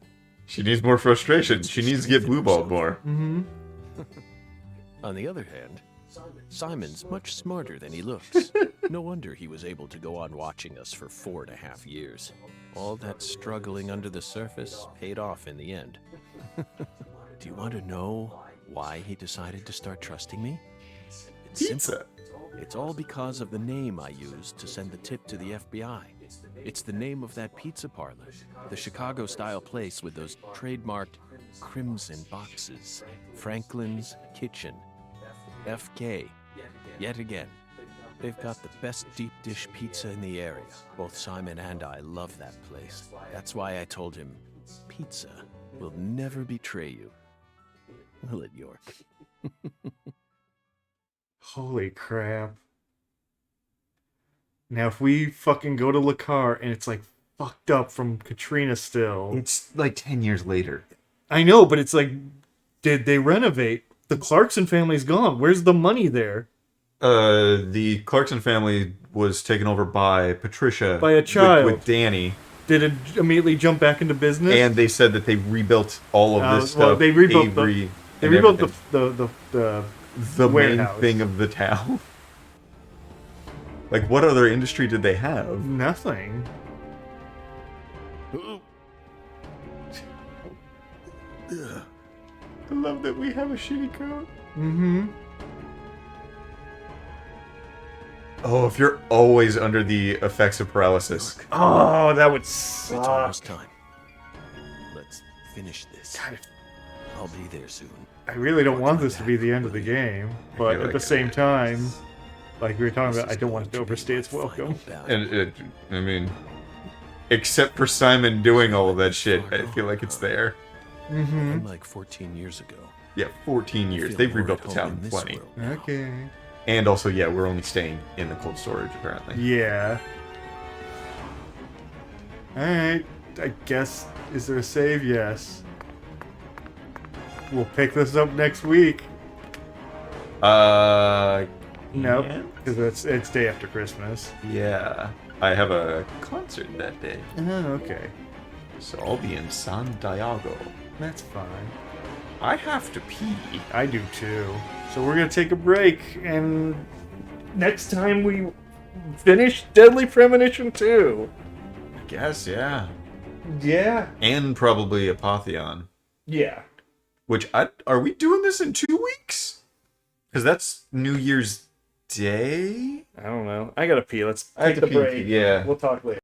She needs more frustration. She needs to get blue balled more. Mm-hmm. On the other hand, Simon's much smarter than he looks. No wonder he was able to go on watching us for 4.5 years. All that struggling under the surface paid off in the end. Do you want to know why he decided to start trusting me? It's simple. Pizza. It's all because of the name I used to send the tip to the FBI. It's the name of that pizza parlor, the Chicago-style place with those trademarked crimson boxes. Franklin's Kitchen. FK. Yet again. They've got the best deep dish pizza in the area. Both Simon and I love that place. That's why I told him, pizza will never betray you. Will it, York? Holy crap. Now if we fucking go to Lacar and it's like fucked up from Katrina still. It's like 10 years later. I know, but it's like, did they renovate? The Clarkson family's gone. Where's the money there? The Clarkson family was taken over by Patricia. By a child. With Danny. Did it immediately jump back into business? And they said that they rebuilt all of this well, stuff. they rebuilt Avery they and rebuilt everything. the main warehouse. thing of the town. Like, what other industry did they have? Nothing. I love that we have a shitty code. Mm-hmm. Oh, if you're always under the effects of paralysis. Oh, that would It's suck. almost time. Let's finish this. I'll be there soon. I really don't want this to be the end of the game, but at the same time, like we were talking about, I don't want it to overstay its welcome. And I mean, except for Simon doing all of that shit, I feel like it's there. Mm-hmm. Like 14 years ago. Yeah, 14 years. They've rebuilt the town in 20. Okay. And also, yeah, we're only staying in the cold storage, apparently. Yeah. Alright, I guess, is there a save? Yes. We'll pick this up next week. Nope. Nope, because it's day after Christmas. Yeah. I have a concert that day. Oh, okay. So I'll be in San Diego. That's fine. I have to pee. I do too. So we're gonna take a break, and next time we finish Deadly Premonition 2. I guess, yeah. Yeah. And probably Apotheon. Yeah. Which, are we doing this in 2 weeks? Because that's New Year's Day? I don't know. I gotta pee. Let's I have take to a pee, break. yeah. We'll talk later.